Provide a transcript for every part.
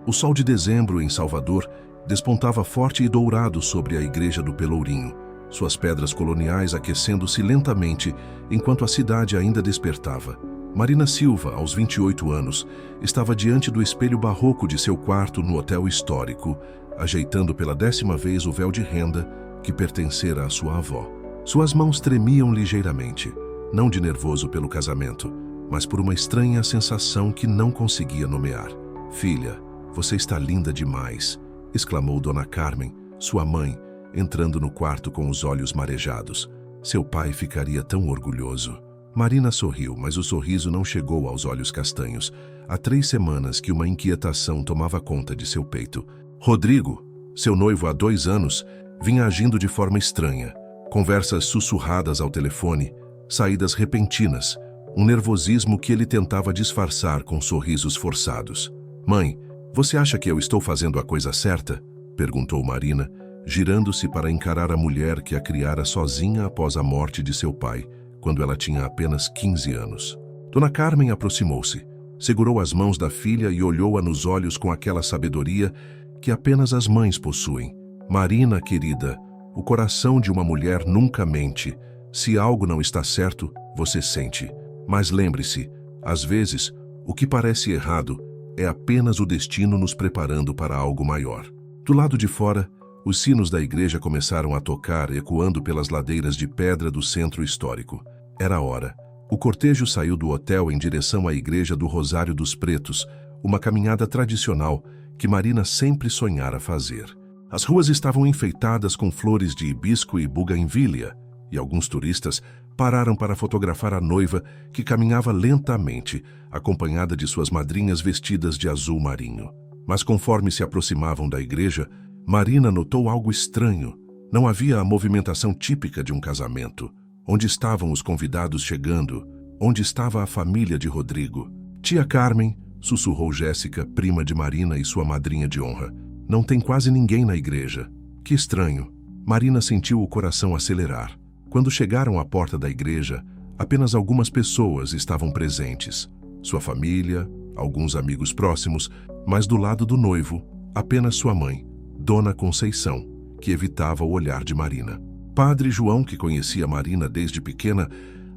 O sol de dezembro em Salvador despontava forte e dourado sobre a igreja do Pelourinho, suas pedras coloniais aquecendo-se lentamente enquanto a cidade ainda despertava. Marina Silva, aos 28 anos, estava diante do espelho barroco de seu quarto no hotel histórico, ajeitando pela 10ª vez o véu de renda que pertencera à sua avó. Suas mãos tremiam ligeiramente, não de nervoso pelo casamento, mas por uma estranha sensação que não conseguia nomear. "Filha, você está linda demais", exclamou Dona Carmen, sua mãe, entrando no quarto com os olhos marejados. "Seu pai ficaria tão orgulhoso." Marina sorriu, mas o sorriso não chegou aos olhos castanhos. Há 3 semanas que uma inquietação tomava conta de seu peito. Rodrigo, seu noivo há 2 anos, vinha agindo de forma estranha. Conversas sussurradas ao telefone, saídas repentinas, um nervosismo que ele tentava disfarçar com sorrisos forçados. "Mãe, você acha que eu estou fazendo a coisa certa?", perguntou Marina, girando-se para encarar a mulher que a criara sozinha após a morte de seu pai, quando ela tinha apenas 15 anos. Dona Carmen aproximou-se, segurou as mãos da filha e olhou-a nos olhos com aquela sabedoria que apenas as mães possuem. "Marina, querida, o coração de uma mulher nunca mente. Se algo não está certo, você sente. Mas lembre-se, às vezes, o que parece errado é apenas o destino nos preparando para algo maior." Do lado de fora, os sinos da igreja começaram a tocar, ecoando pelas ladeiras de pedra do centro histórico. Era a hora. O cortejo saiu do hotel em direção à igreja do Rosário dos Pretos, uma caminhada tradicional que Marina sempre sonhara fazer. As ruas estavam enfeitadas com flores de hibisco e buganvília, e alguns turistas pararam para fotografar a noiva que caminhava lentamente, acompanhada de suas madrinhas vestidas de azul marinho. Mas conforme se aproximavam da igreja, Marina notou algo estranho. Não havia a movimentação típica de um casamento. Onde estavam os convidados chegando? Onde estava a família de Rodrigo? "Tia Carmen", sussurrou Jéssica, prima de Marina e sua madrinha de honra. "Não tem quase ninguém na igreja." Que estranho. Marina sentiu o coração acelerar. Quando chegaram à porta da igreja, apenas algumas pessoas estavam presentes. Sua família, alguns amigos próximos, mas do lado do noivo, apenas sua mãe, Dona Conceição, que evitava o olhar de Marina. Padre João, que conhecia Marina desde pequena,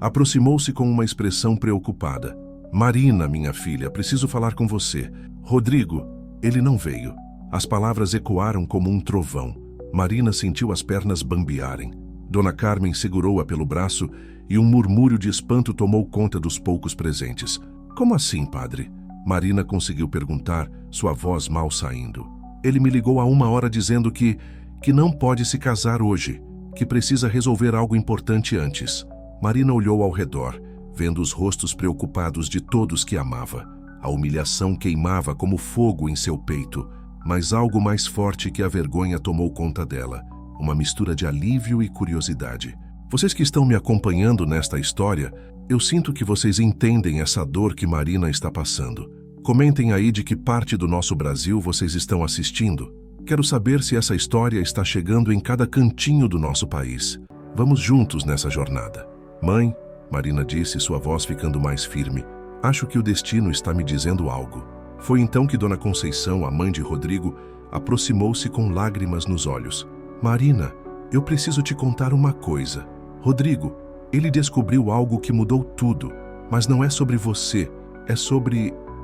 aproximou-se com uma expressão preocupada. "Marina, minha filha, preciso falar com você. Rodrigo, ele não veio." As palavras ecoaram como um trovão. Marina sentiu as pernas bambearem. Dona Carmen segurou-a pelo braço e um murmúrio de espanto tomou conta dos poucos presentes. "Como assim, padre?" Marina conseguiu perguntar, sua voz mal saindo. "Ele me ligou há 1 hora dizendo que não pode se casar hoje, que precisa resolver algo importante antes." Marina olhou ao redor, vendo os rostos preocupados de todos que amava. A humilhação queimava como fogo em seu peito, mas algo mais forte que a vergonha tomou conta dela, uma mistura de alívio e curiosidade. "Vocês que estão me acompanhando nesta história, eu sinto que vocês entendem essa dor que Marina está passando. Comentem aí de que parte do nosso Brasil vocês estão assistindo. Quero saber se essa história está chegando em cada cantinho do nosso país. Vamos juntos nessa jornada." "Mãe", Marina disse, sua voz ficando mais firme, "acho que o destino está me dizendo algo." Foi então que Dona Conceição, a mãe de Rodrigo, aproximou-se com lágrimas nos olhos. "Marina, eu preciso te contar uma coisa. Rodrigo, ele descobriu algo que mudou tudo, mas não é sobre você,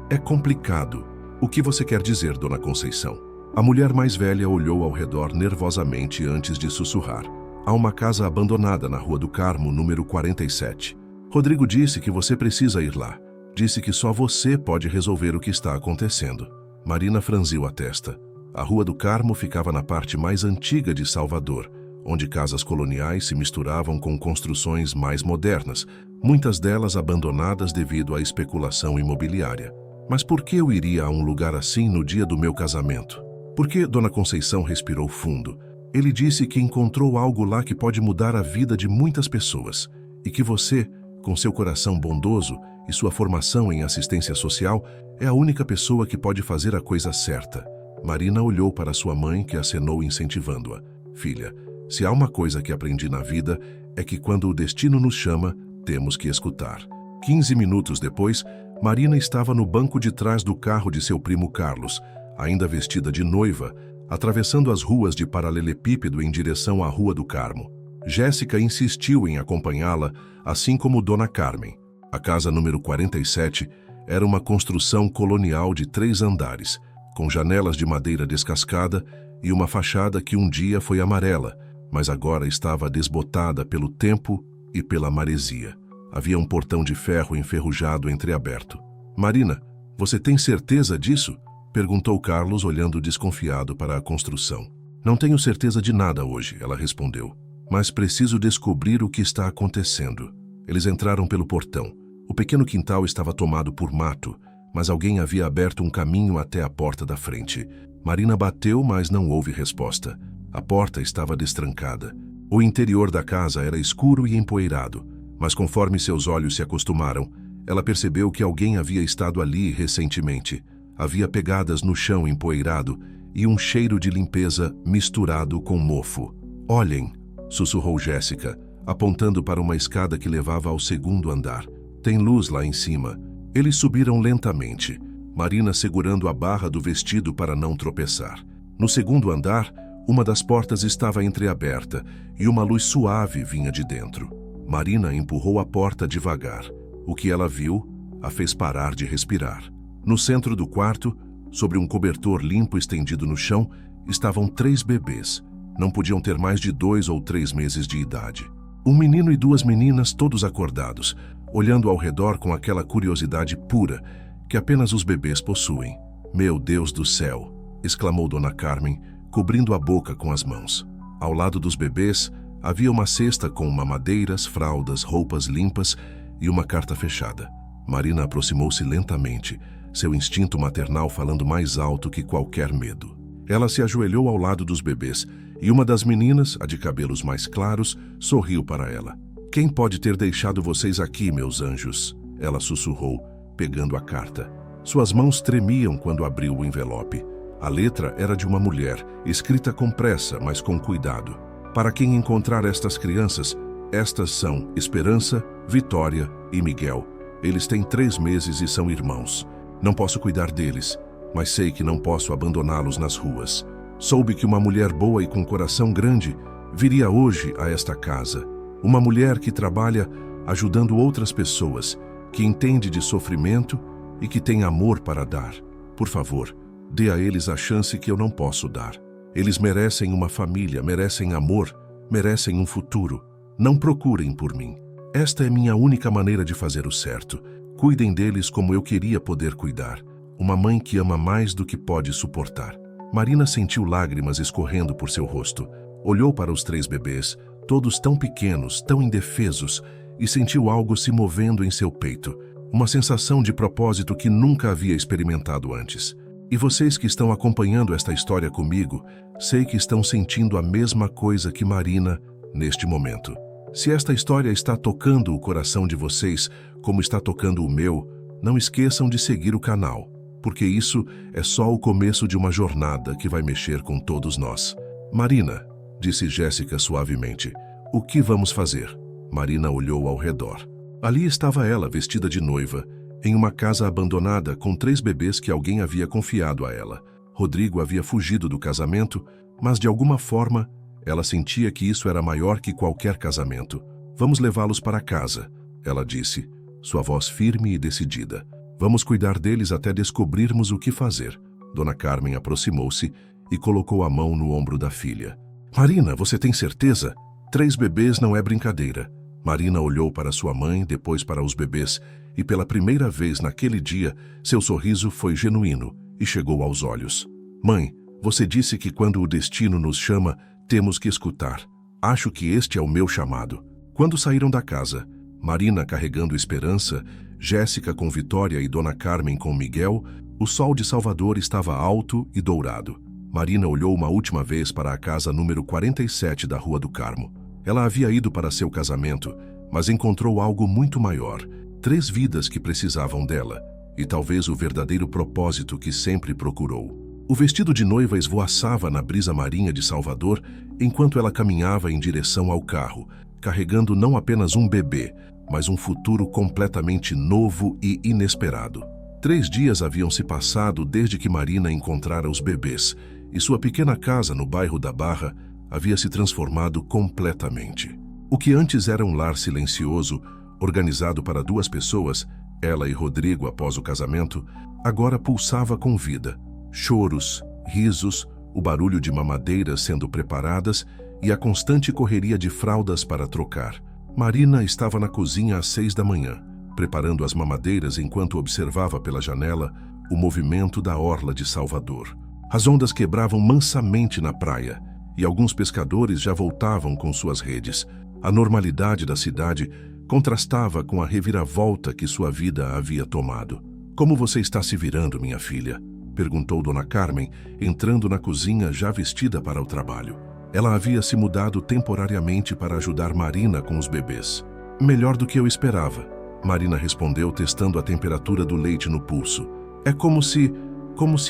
é complicado." "O que você quer dizer, Dona Conceição?" A mulher mais velha olhou ao redor nervosamente antes de sussurrar. "Há uma casa abandonada na Rua do Carmo, número 47. Rodrigo disse que você precisa ir lá. Disse que só você pode resolver o que está acontecendo." Marina franziu a testa. A Rua do Carmo ficava na parte mais antiga de Salvador, onde casas coloniais se misturavam com construções mais modernas, muitas delas abandonadas devido à especulação imobiliária. "Mas por que eu iria a um lugar assim no dia do meu casamento?" "Porque Dona Conceição respirou fundo. Ele disse que encontrou algo lá que pode mudar a vida de muitas pessoas, e que você, com seu coração bondoso e sua formação em assistência social, é a única pessoa que pode fazer a coisa certa." Marina olhou para sua mãe, que acenou incentivando-a. "Filha, se há uma coisa que aprendi na vida, é que quando o destino nos chama, temos que escutar." 15 minutos depois, Marina estava no banco de trás do carro de seu primo Carlos, ainda vestida de noiva, atravessando as ruas de paralelepípedo em direção à Rua do Carmo. Jéssica insistiu em acompanhá-la, assim como Dona Carmen. A casa número 47 era uma construção colonial de 3 andares, com janelas de madeira descascada e uma fachada que um dia foi amarela, mas agora estava desbotada pelo tempo e pela maresia. Havia um portão de ferro enferrujado entreaberto. "Marina, você tem certeza disso?" perguntou Carlos, olhando desconfiado para a construção. "Não tenho certeza de nada hoje", ela respondeu, "mas preciso descobrir o que está acontecendo." Eles entraram pelo portão. O pequeno quintal estava tomado por mato, mas alguém havia aberto um caminho até a porta da frente. Marina bateu, mas não houve resposta. A porta estava destrancada. O interior da casa era escuro e empoeirado, mas conforme seus olhos se acostumaram, ela percebeu que alguém havia estado ali recentemente. Havia pegadas no chão empoeirado e um cheiro de limpeza misturado com mofo. "Olhem", sussurrou Jéssica, apontando para uma escada que levava ao 2º andar. "Tem luz lá em cima." Eles subiram lentamente, Marina segurando a barra do vestido para não tropeçar. No 2º andar, uma das portas estava entreaberta e uma luz suave vinha de dentro. Marina empurrou a porta devagar. O que ela viu a fez parar de respirar. No centro do quarto, sobre um cobertor limpo estendido no chão, estavam 3 bebês. Não podiam ter mais de 2 ou 3 meses de idade. Um menino e 2 meninas, todos acordados, olhando ao redor com aquela curiosidade pura que apenas os bebês possuem. "Meu Deus do céu!" exclamou Dona Carmen, cobrindo a boca com as mãos. Ao lado dos bebês, havia uma cesta com mamadeiras, fraldas, roupas limpas e uma carta fechada. Marina aproximou-se lentamente, seu instinto maternal falando mais alto que qualquer medo. Ela se ajoelhou ao lado dos bebês e uma das meninas, a de cabelos mais claros, sorriu para ela. "Quem pode ter deixado vocês aqui, meus anjos?" ela sussurrou, pegando a carta. Suas mãos tremiam quando abriu o envelope. A letra era de uma mulher, escrita com pressa, mas com cuidado. "Para quem encontrar estas crianças, estas são Esperança, Vitória e Miguel. Eles têm 3 meses e são irmãos. Não posso cuidar deles, mas sei que não posso abandoná-los nas ruas. Soube que uma mulher boa e com coração grande viria hoje a esta casa. Uma mulher que trabalha ajudando outras pessoas, que entende de sofrimento e que tem amor para dar. Por favor, dê a eles a chance que eu não posso dar. Eles merecem uma família, merecem amor, merecem um futuro. Não procurem por mim. Esta é minha única maneira de fazer o certo. Cuidem deles como eu queria poder cuidar. Uma mãe que ama mais do que pode suportar." Marina sentiu lágrimas escorrendo por seu rosto. Olhou para os 3 bebês, todos tão pequenos, tão indefesos, e sentiu algo se movendo em seu peito. Uma sensação de propósito que nunca havia experimentado antes. E vocês que estão acompanhando esta história comigo, sei que estão sentindo a mesma coisa que Marina neste momento. Se esta história está tocando o coração de vocês, como está tocando o meu, não esqueçam de seguir o canal, porque isso é só o começo de uma jornada que vai mexer com todos nós. "Marina", disse Jéssica suavemente, "o que vamos fazer?" Marina olhou ao redor. Ali estava ela, vestida de noiva, em uma casa abandonada com 3 bebês que alguém havia confiado a ela. Rodrigo havia fugido do casamento, mas de alguma forma ela sentia que isso era maior que qualquer casamento. "Vamos levá-los para casa", ela disse, sua voz firme e decidida. "Vamos cuidar deles até descobrirmos o que fazer." Dona Carmen aproximou-se e colocou a mão no ombro da filha. "Marina, você tem certeza? 3 bebês não é brincadeira." Marina olhou para sua mãe, depois para os bebês, e pela primeira vez naquele dia, seu sorriso foi genuíno e chegou aos olhos. "Mãe, você disse que quando o destino nos chama, temos que escutar. Acho que este é o meu chamado." Quando saíram da casa, Marina carregando Esperança, Jéssica com Vitória e Dona Carmen com Miguel, o sol de Salvador estava alto e dourado. Marina olhou uma última vez para a casa número 47 da Rua do Carmo. Ela havia ido para seu casamento, mas encontrou algo muito maior, 3 vidas que precisavam dela, e talvez o verdadeiro propósito que sempre procurou. O vestido de noiva esvoaçava na brisa marinha de Salvador enquanto ela caminhava em direção ao carro, carregando não apenas um bebê, mas um futuro completamente novo e inesperado. 3 dias haviam se passado desde que Marina encontrara os bebês, e sua pequena casa no bairro da Barra havia se transformado completamente. O que antes era um lar silencioso, organizado para 2 pessoas, ela e Rodrigo após o casamento, agora pulsava com vida. Choros, risos, o barulho de mamadeiras sendo preparadas e a constante correria de fraldas para trocar. Marina estava na cozinha às 6 da manhã, preparando as mamadeiras enquanto observava pela janela o movimento da orla de Salvador. As ondas quebravam mansamente na praia e alguns pescadores já voltavam com suas redes. A normalidade da cidade contrastava com a reviravolta que sua vida havia tomado. "Como você está se virando, minha filha?", perguntou Dona Carmen, entrando na cozinha já vestida para o trabalho. Ela havia se mudado temporariamente para ajudar Marina com os bebês. "Melhor do que eu esperava", Marina respondeu, testando a temperatura do leite no pulso. "É como se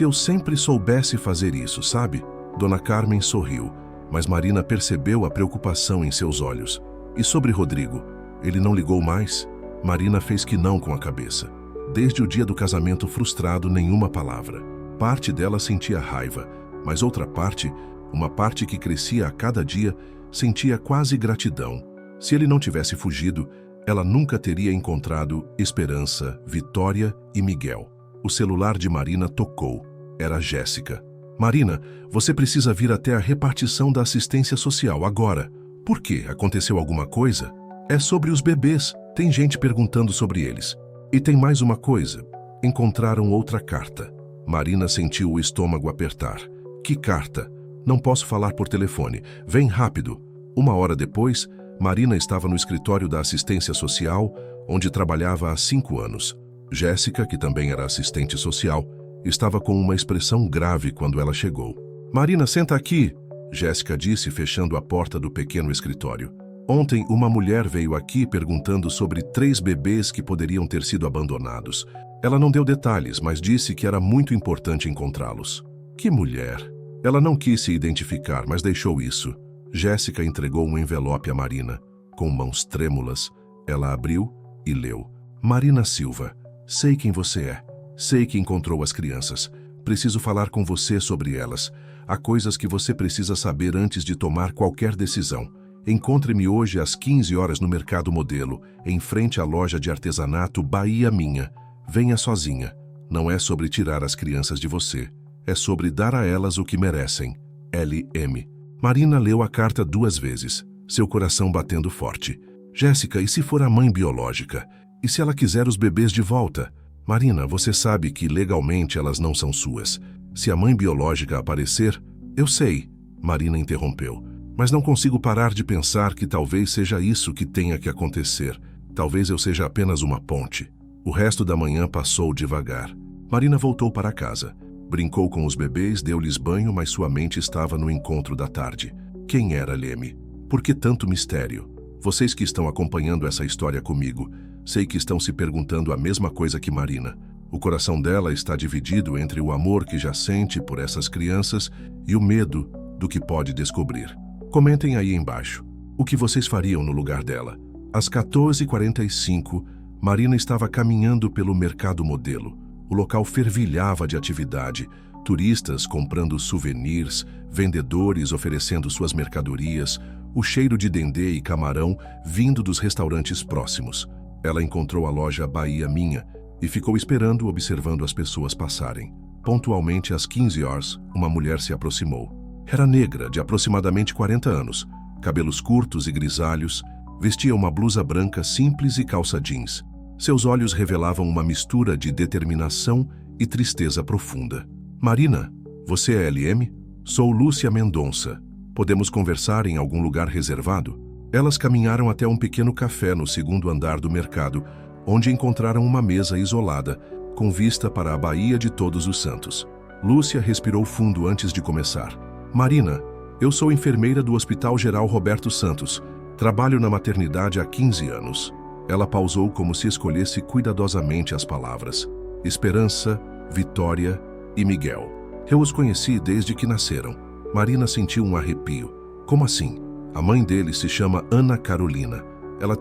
eu sempre soubesse fazer isso, sabe?" Dona Carmen sorriu, mas Marina percebeu a preocupação em seus olhos. "E sobre Rodrigo? Ele não ligou mais?" Marina fez que não com a cabeça. Desde o dia do casamento frustrado, nenhuma palavra. Parte dela sentia raiva, mas outra parte, uma parte que crescia a cada dia, sentia quase gratidão. Se ele não tivesse fugido, ela nunca teria encontrado Esperança, Vitória e Miguel. O celular de Marina tocou. Era Jéssica. "Marina, você precisa vir até a repartição da assistência social agora." "Por quê? Aconteceu alguma coisa?" "É sobre os bebês. Tem gente perguntando sobre eles. E tem mais uma coisa. Encontraram outra carta." Marina sentiu o estômago apertar. "Que carta?" "Não posso falar por telefone. Vem rápido." 1 hora depois, Marina estava no escritório da assistência social, onde trabalhava há 5 anos. Jéssica, que também era assistente social, estava com uma expressão grave quando ela chegou. "Marina, senta aqui", Jéssica disse, fechando a porta do pequeno escritório. "Ontem, uma mulher veio aqui perguntando sobre 3 bebês que poderiam ter sido abandonados. Ela não deu detalhes, mas disse que era muito importante encontrá-los." "Que mulher?" "Ela não quis se identificar, mas deixou isso." Jéssica entregou um envelope a Marina. Com mãos trêmulas, ela abriu e leu. "Marina Silva, sei quem você é. Sei que encontrou as crianças. Preciso falar com você sobre elas. Há coisas que você precisa saber antes de tomar qualquer decisão. Encontre-me hoje às 15 horas no Mercado Modelo, em frente à loja de artesanato Bahia Minha. Venha sozinha. Não é sobre tirar as crianças de você. É sobre dar a elas o que merecem. L.M." Marina leu a carta 2 vezes, seu coração batendo forte. "Jéssica, e se for a mãe biológica? E se ela quiser os bebês de volta? Marina, você sabe que legalmente elas não são suas. Se a mãe biológica aparecer..." "Eu sei", Marina interrompeu, "mas não consigo parar de pensar que talvez seja isso que tenha que acontecer. Talvez eu seja apenas uma ponte." O resto da manhã passou devagar. Marina voltou para casa. Brincou com os bebês, deu-lhes banho, mas sua mente estava no encontro da tarde. Quem era Leme? Por que tanto mistério? Vocês que estão acompanhando essa história comigo, sei que estão se perguntando a mesma coisa que Marina. O coração dela está dividido entre o amor que já sente por essas crianças e o medo do que pode descobrir. Comentem aí embaixo. O que vocês fariam no lugar dela? Às 14h45, Marina estava caminhando pelo Mercado Modelo. O local fervilhava de atividade, turistas comprando souvenirs, vendedores oferecendo suas mercadorias, o cheiro de dendê e camarão vindo dos restaurantes próximos. Ela encontrou a loja Bahia Minha e ficou esperando, observando as pessoas passarem. Pontualmente às 15 horas, uma mulher se aproximou. Era negra, de aproximadamente 40 anos, cabelos curtos e grisalhos, vestia uma blusa branca simples e calça jeans. Seus olhos revelavam uma mistura de determinação e tristeza profunda. "Marina, você é LM? Sou Lúcia Mendonça. Podemos conversar em algum lugar reservado?" Elas caminharam até um pequeno café no 2º andar do mercado, onde encontraram uma mesa isolada, com vista para a Baía de Todos os Santos. Lúcia respirou fundo antes de começar. "Marina, eu sou enfermeira do Hospital Geral Roberto Santos. Trabalho na maternidade há 15 anos. Ela pausou como se escolhesse cuidadosamente as palavras. "Esperança, Vitória e Miguel. Eu os conheci desde que nasceram." Marina sentiu um arrepio. "Como assim?" "A mãe deles se chama Ana Carolina. Ela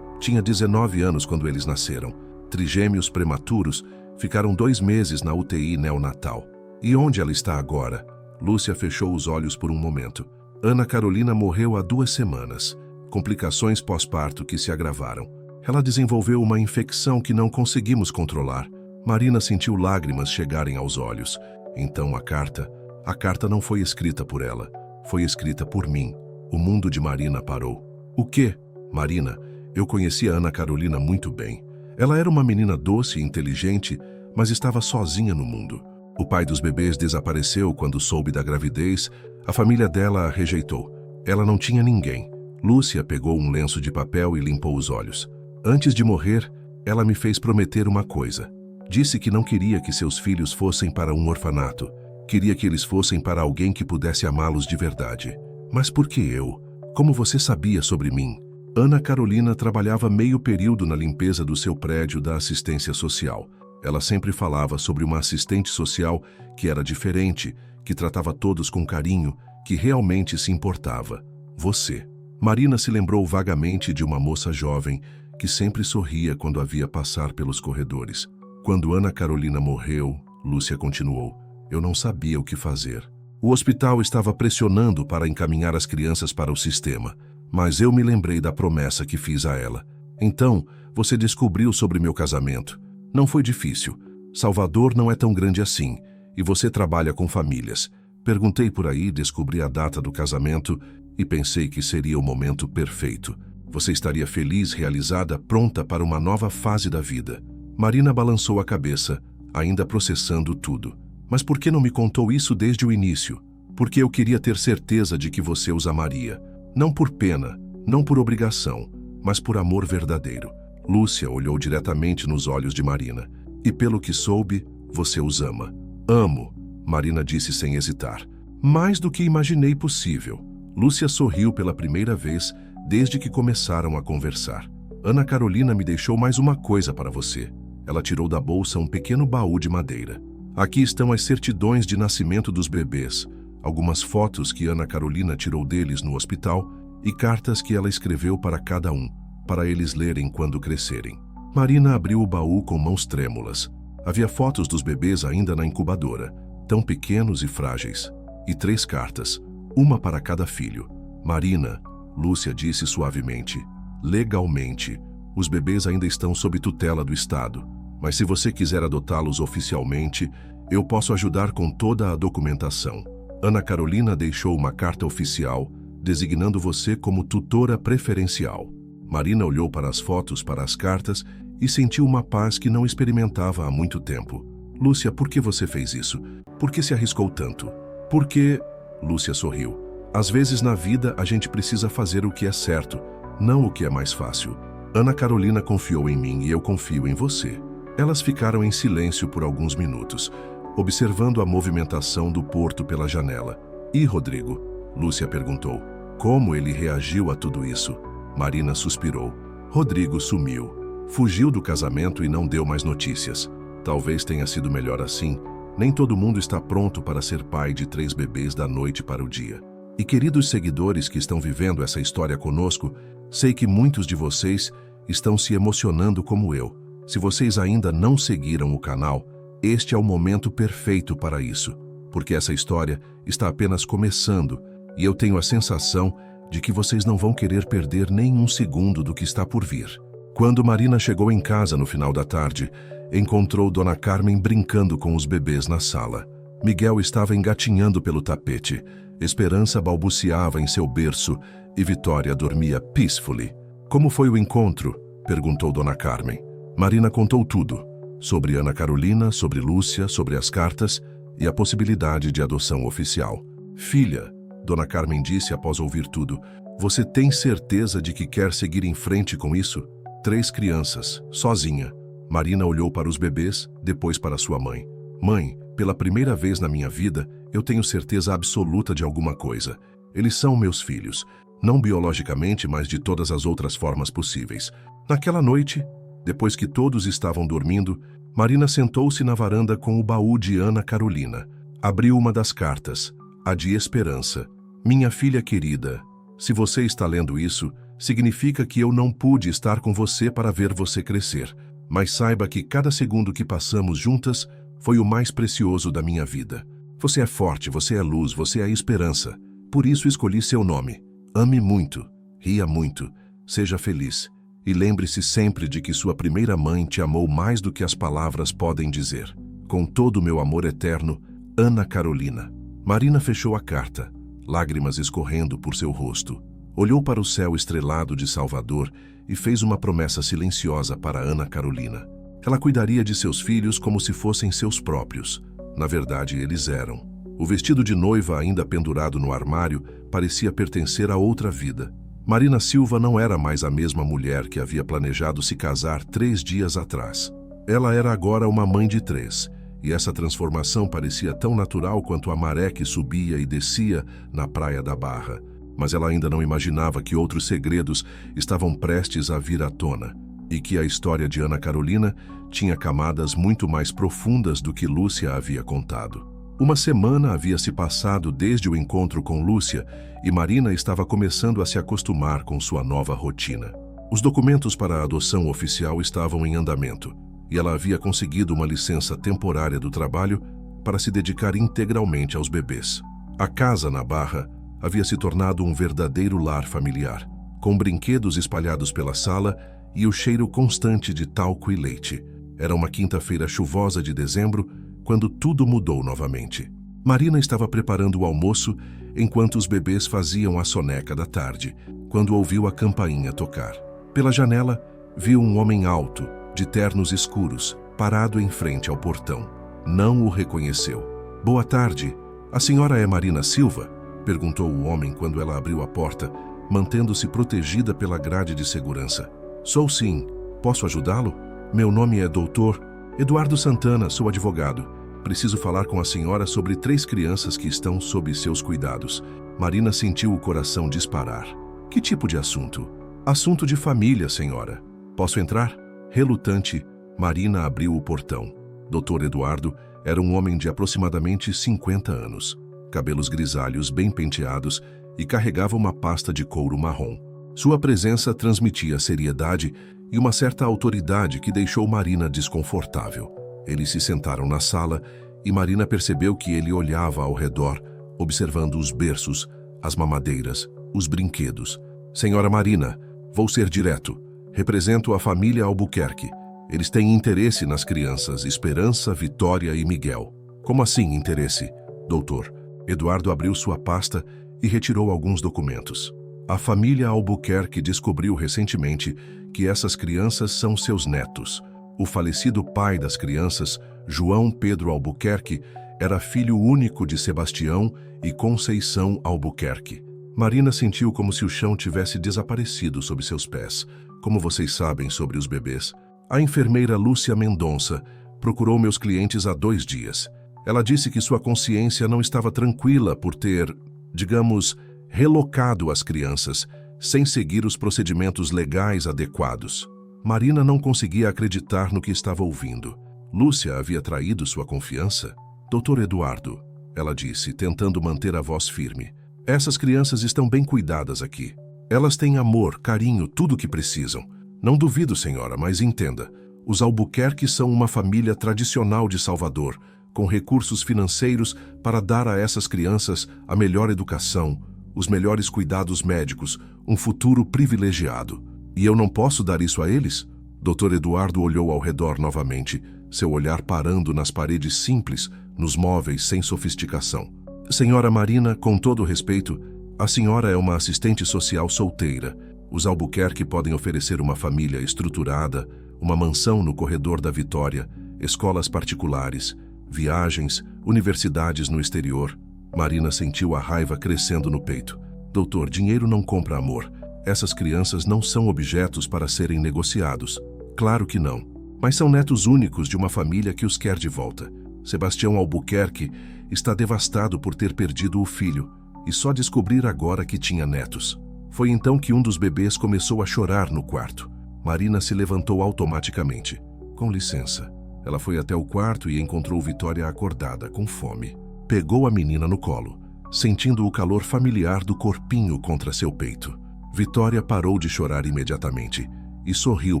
tinha 19 anos quando eles nasceram. Trigêmeos prematuros Ficaram 2 meses na UTI neonatal. E onde ela está agora? Lúcia fechou os olhos por um momento. Ana Carolina morreu há 2 semanas. Complicações pós-parto que se agravaram. Ela desenvolveu uma infecção que não conseguimos controlar. Marina sentiu lágrimas chegarem aos olhos. Então a carta não foi escrita por ela. Foi escrita por mim. O mundo de Marina parou. O quê? Marina, eu conhecia Ana Carolina muito bem. Ela era uma menina doce e inteligente, mas estava sozinha no mundo. O pai dos bebês desapareceu quando soube da gravidez. A família dela a rejeitou. Ela não tinha ninguém. Lúcia pegou um lenço de papel e limpou os olhos. Antes de morrer, ela me fez prometer uma coisa. Disse que não queria que seus filhos fossem para um orfanato. Queria que eles fossem para alguém que pudesse amá-los de verdade. Mas por que eu? Como você sabia sobre mim? Ana Carolina trabalhava meio período na limpeza do seu prédio da assistência social. Ela sempre falava sobre uma assistente social que era diferente, que tratava todos com carinho, que realmente se importava. Você. Marina se lembrou vagamente de uma moça jovem que sempre sorria quando a via passar pelos corredores. Quando Ana Carolina morreu, Lúcia continuou, eu não sabia o que fazer. O hospital estava pressionando para encaminhar as crianças para o sistema, mas eu me lembrei da promessa que fiz a ela. Então, você descobriu sobre meu casamento. Não foi difícil. Salvador não é tão grande assim, e você trabalha com famílias. Perguntei por aí, descobri a data do casamento e pensei que seria o momento perfeito. Você estaria feliz, realizada, pronta para uma nova fase da vida. Marina balançou a cabeça, ainda processando tudo. Mas por que não me contou isso desde o início? Porque eu queria ter certeza de que você os amaria. Não por pena, não por obrigação, mas por amor verdadeiro. Lúcia olhou diretamente nos olhos de Marina. E pelo que soube, você os ama. Amo, Marina disse sem hesitar. Mais do que imaginei possível. Lúcia sorriu pela primeira vez desde que começaram a conversar. Ana Carolina me deixou mais uma coisa para você. Ela tirou da bolsa um pequeno baú de madeira. Aqui estão as certidões de nascimento dos bebês, algumas fotos que Ana Carolina tirou deles no hospital e cartas que ela escreveu para cada um, para eles lerem quando crescerem. Marina abriu o baú com mãos trêmulas. Havia fotos dos bebês ainda na incubadora, tão pequenos e frágeis. E 3 cartas, uma para cada filho. Marina, Lúcia disse suavemente, legalmente, os bebês ainda estão sob tutela do Estado, mas se você quiser adotá-los oficialmente, eu posso ajudar com toda a documentação. Ana Carolina deixou uma carta oficial, designando você como tutora preferencial. Marina olhou para as fotos, para as cartas, e sentiu uma paz que não experimentava há muito tempo. Lúcia, por que você fez isso? Por que se arriscou tanto? Porque... Lúcia sorriu. Às vezes na vida a gente precisa fazer o que é certo, não o que é mais fácil. Ana Carolina confiou em mim e eu confio em você. Elas ficaram em silêncio por alguns minutos, observando a movimentação do porto pela janela. E Rodrigo? Lúcia perguntou. Como ele reagiu a tudo isso? Marina suspirou. Rodrigo sumiu. Fugiu do casamento e não deu mais notícias. Talvez tenha sido melhor assim. Nem todo mundo está pronto para ser pai de 3 bebês da noite para o dia. E queridos seguidores que estão vivendo essa história conosco, sei que muitos de vocês estão se emocionando como eu. Se vocês ainda não seguiram o canal, este é o momento perfeito para isso, porque essa história está apenas começando e eu tenho a sensação de que vocês não vão querer perder nem um segundo do que está por vir. Quando Marina chegou em casa no final da tarde, encontrou Dona Carmen brincando com os bebês na sala. Miguel estava engatinhando pelo tapete, Esperança balbuciava em seu berço e Vitória dormia peacefully. Como foi o encontro? Perguntou Dona Carmen. Marina contou tudo, sobre Ana Carolina, sobre Lúcia, sobre as cartas e a possibilidade de adoção oficial. Filha, Dona Carmen disse após ouvir tudo, você tem certeza de que quer seguir em frente com isso? 3 crianças, sozinha. Marina olhou para os bebês, depois para sua mãe. Mãe, pela primeira vez na minha vida, eu tenho certeza absoluta de alguma coisa. Eles são meus filhos, não biologicamente, mas de todas as outras formas possíveis. Naquela noite, depois que todos estavam dormindo, Marina sentou-se na varanda com o baú de Ana Carolina. Abriu uma das cartas, a de Esperança. Minha filha querida, se você está lendo isso, significa que eu não pude estar com você para ver você crescer. mas saiba que cada segundo que passamos juntas foi o mais precioso da minha vida. Você é forte, você é luz, você é esperança. Por isso escolhi seu nome. Ame muito, ria muito, seja feliz. E lembre-se sempre de que sua primeira mãe te amou mais do que as palavras podem dizer. Com todo o meu amor eterno, Ana Carolina. Marina fechou a carta, lágrimas escorrendo por seu rosto. Olhou para o céu estrelado de Salvador e fez uma promessa silenciosa para Ana Carolina. Ela cuidaria de seus filhos como se fossem seus próprios. Na verdade, eles eram. O vestido de noiva, ainda pendurado no armário, parecia pertencer a outra vida. Marina Silva não era mais a mesma mulher que havia planejado se casar 3 dias atrás. Ela era agora uma mãe de 3, e essa transformação parecia tão natural quanto a maré que subia e descia na praia da Barra. Mas ela ainda não imaginava que outros segredos estavam prestes a vir à tona, e que a história de Ana Carolina tinha camadas muito mais profundas do que Lúcia havia contado. Uma semana havia se passado desde o encontro com Lúcia e Marina estava começando a se acostumar com sua nova rotina. Os documentos para a adoção oficial estavam em andamento e ela havia conseguido uma licença temporária do trabalho para se dedicar integralmente aos bebês. A casa na Barra havia se tornado um verdadeiro lar familiar, com brinquedos espalhados pela sala e o cheiro constante de talco e leite. Era uma quinta-feira chuvosa de dezembro, quando tudo mudou novamente. Marina estava preparando o almoço enquanto os bebês faziam a soneca da tarde, quando ouviu a campainha tocar. Pela janela, viu um homem alto, de ternos escuros, parado em frente ao portão. Não o reconheceu. "Boa tarde. A senhora é Marina Silva?" perguntou o homem quando ela abriu a porta, mantendo-se protegida pela grade de segurança. "Sou sim. Posso ajudá-lo? Meu nome é Dr. Eduardo Santana, sou advogado. Preciso falar com a senhora sobre 3 crianças que estão sob seus cuidados." Marina sentiu o coração disparar. "Que tipo de assunto?" "Assunto de família, senhora. Posso entrar?" Relutante, Marina abriu o portão. Dr. Eduardo era um homem de aproximadamente 50 anos, cabelos grisalhos bem penteados e carregava uma pasta de couro marrom. Sua presença transmitia seriedade e uma certa autoridade que deixou Marina desconfortável. Eles se sentaram na sala e Marina percebeu que ele olhava ao redor, observando os berços, as mamadeiras, os brinquedos. "Senhora Marina, vou ser direto. Represento a família Albuquerque. Eles têm interesse nas crianças Esperança, Vitória e Miguel." "Como assim interesse, doutor?" Eduardo abriu sua pasta e retirou alguns documentos. "A família Albuquerque descobriu recentemente que essas crianças são seus netos. O falecido pai das crianças, João Pedro Albuquerque, era filho único de Sebastião e Conceição Albuquerque." Marina sentiu como se o chão tivesse desaparecido sob seus pés. "Como vocês sabem sobre os bebês?" "A enfermeira Lúcia Mendonça procurou meus clientes há 2 dias. Ela disse que sua consciência não estava tranquila por ter, digamos, relocado as crianças, sem seguir os procedimentos legais adequados." Marina não conseguia acreditar no que estava ouvindo. Lúcia havia traído sua confiança? "Doutor Eduardo", ela disse, tentando manter a voz firme. "Essas crianças estão bem cuidadas aqui. Elas têm amor, carinho, tudo o que precisam. Não duvido, senhora, mas entenda. Os Albuquerque são uma família tradicional de Salvador, com recursos financeiros para dar a essas crianças a melhor educação, os melhores cuidados médicos, um futuro privilegiado. E eu não posso dar isso a eles?" Dr. Eduardo olhou ao redor novamente, seu olhar parando nas paredes simples, nos móveis sem sofisticação. "Senhora Marina, com todo respeito, a senhora é uma assistente social solteira. Os Albuquerque podem oferecer uma família estruturada, uma mansão no corredor da Vitória, escolas particulares, viagens, universidades no exterior." Marina sentiu a raiva crescendo no peito. "Doutor, dinheiro não compra amor. Essas crianças não são objetos para serem negociados." "Claro que não. Mas são netos únicos de uma família que os quer de volta. Sebastião Albuquerque está devastado por ter perdido o filho e só descobrir agora que tinha netos." Foi então que um dos bebês começou a chorar no quarto. Marina se levantou automaticamente. "Com licença." Ela foi até o quarto e encontrou Vitória acordada, com fome. Pegou a menina no colo, sentindo o calor familiar do corpinho contra seu peito. Vitória parou de chorar imediatamente e sorriu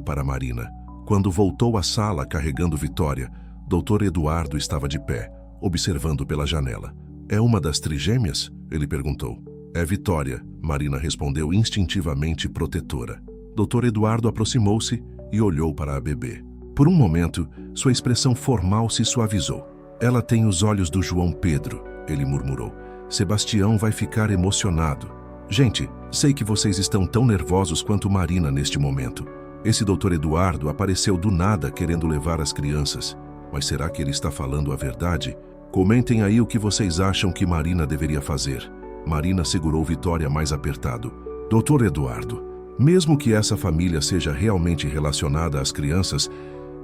para Marina. Quando voltou à sala carregando Vitória, Dr. Eduardo estava de pé, observando pela janela. "É uma das trigêmeas?" ele perguntou. "É Vitória", Marina respondeu instintivamente protetora. Dr. Eduardo aproximou-se e olhou para a bebê. Por um momento, sua expressão formal se suavizou. "Ela tem os olhos do João Pedro", ele murmurou. "Sebastião vai ficar emocionado." "Gente, sei que vocês estão tão nervosos quanto Marina neste momento. Esse Dr. Eduardo apareceu do nada querendo levar as crianças. Mas será que ele está falando a verdade? Comentem aí o que vocês acham que Marina deveria fazer." Marina segurou Vitória mais apertado. "Dr. Eduardo, mesmo que essa família seja realmente relacionada às crianças,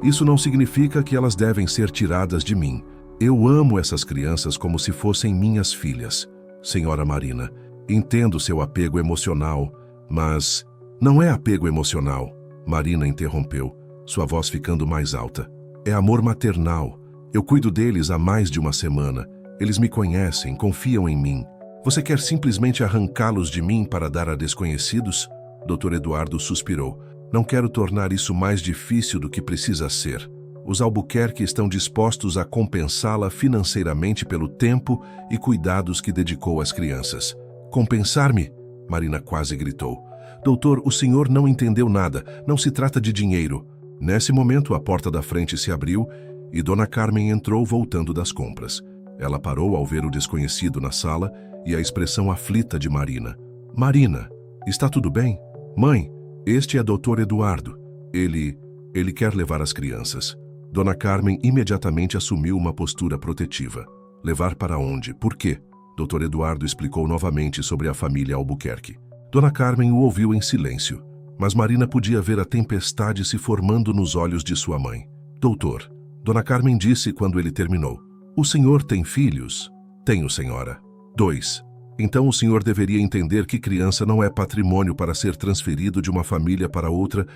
isso não significa que elas devem ser tiradas de mim. Eu amo essas crianças como se fossem minhas filhas. Senhora Marina, entendo seu apego emocional, mas não é apego emocional." Marina interrompeu, sua voz ficando mais alta. "É amor maternal. Eu cuido deles há mais de uma semana. Eles me conhecem, confiam em mim. Você quer simplesmente arrancá-los de mim para dar a desconhecidos?" Dr. Eduardo suspirou. "Não quero tornar isso mais difícil do que precisa ser. Os Albuquerque estão dispostos a compensá-la financeiramente pelo tempo e cuidados que dedicou às crianças." "Compensar-me?" Marina quase gritou. "Doutor, o senhor não entendeu nada. Não se trata de dinheiro." Nesse momento, a porta da frente se abriu e Dona Carmen entrou voltando das compras. Ela parou ao ver o desconhecido na sala e a expressão aflita de Marina. "Marina, está tudo bem? Mãe, este é Dr. Eduardo. Ele quer levar as crianças." Dona Carmen imediatamente assumiu uma postura protetiva. "Levar para onde? Por quê?" Dr. Eduardo explicou novamente sobre a família Albuquerque. Dona Carmen o ouviu em silêncio, mas Marina podia ver a tempestade se formando nos olhos de sua mãe. "Doutor", Dona Carmen disse quando ele terminou, "o senhor tem filhos?" "Tenho, senhora." "2. Então o senhor deveria entender que criança não é patrimônio para ser transferido de uma família para outra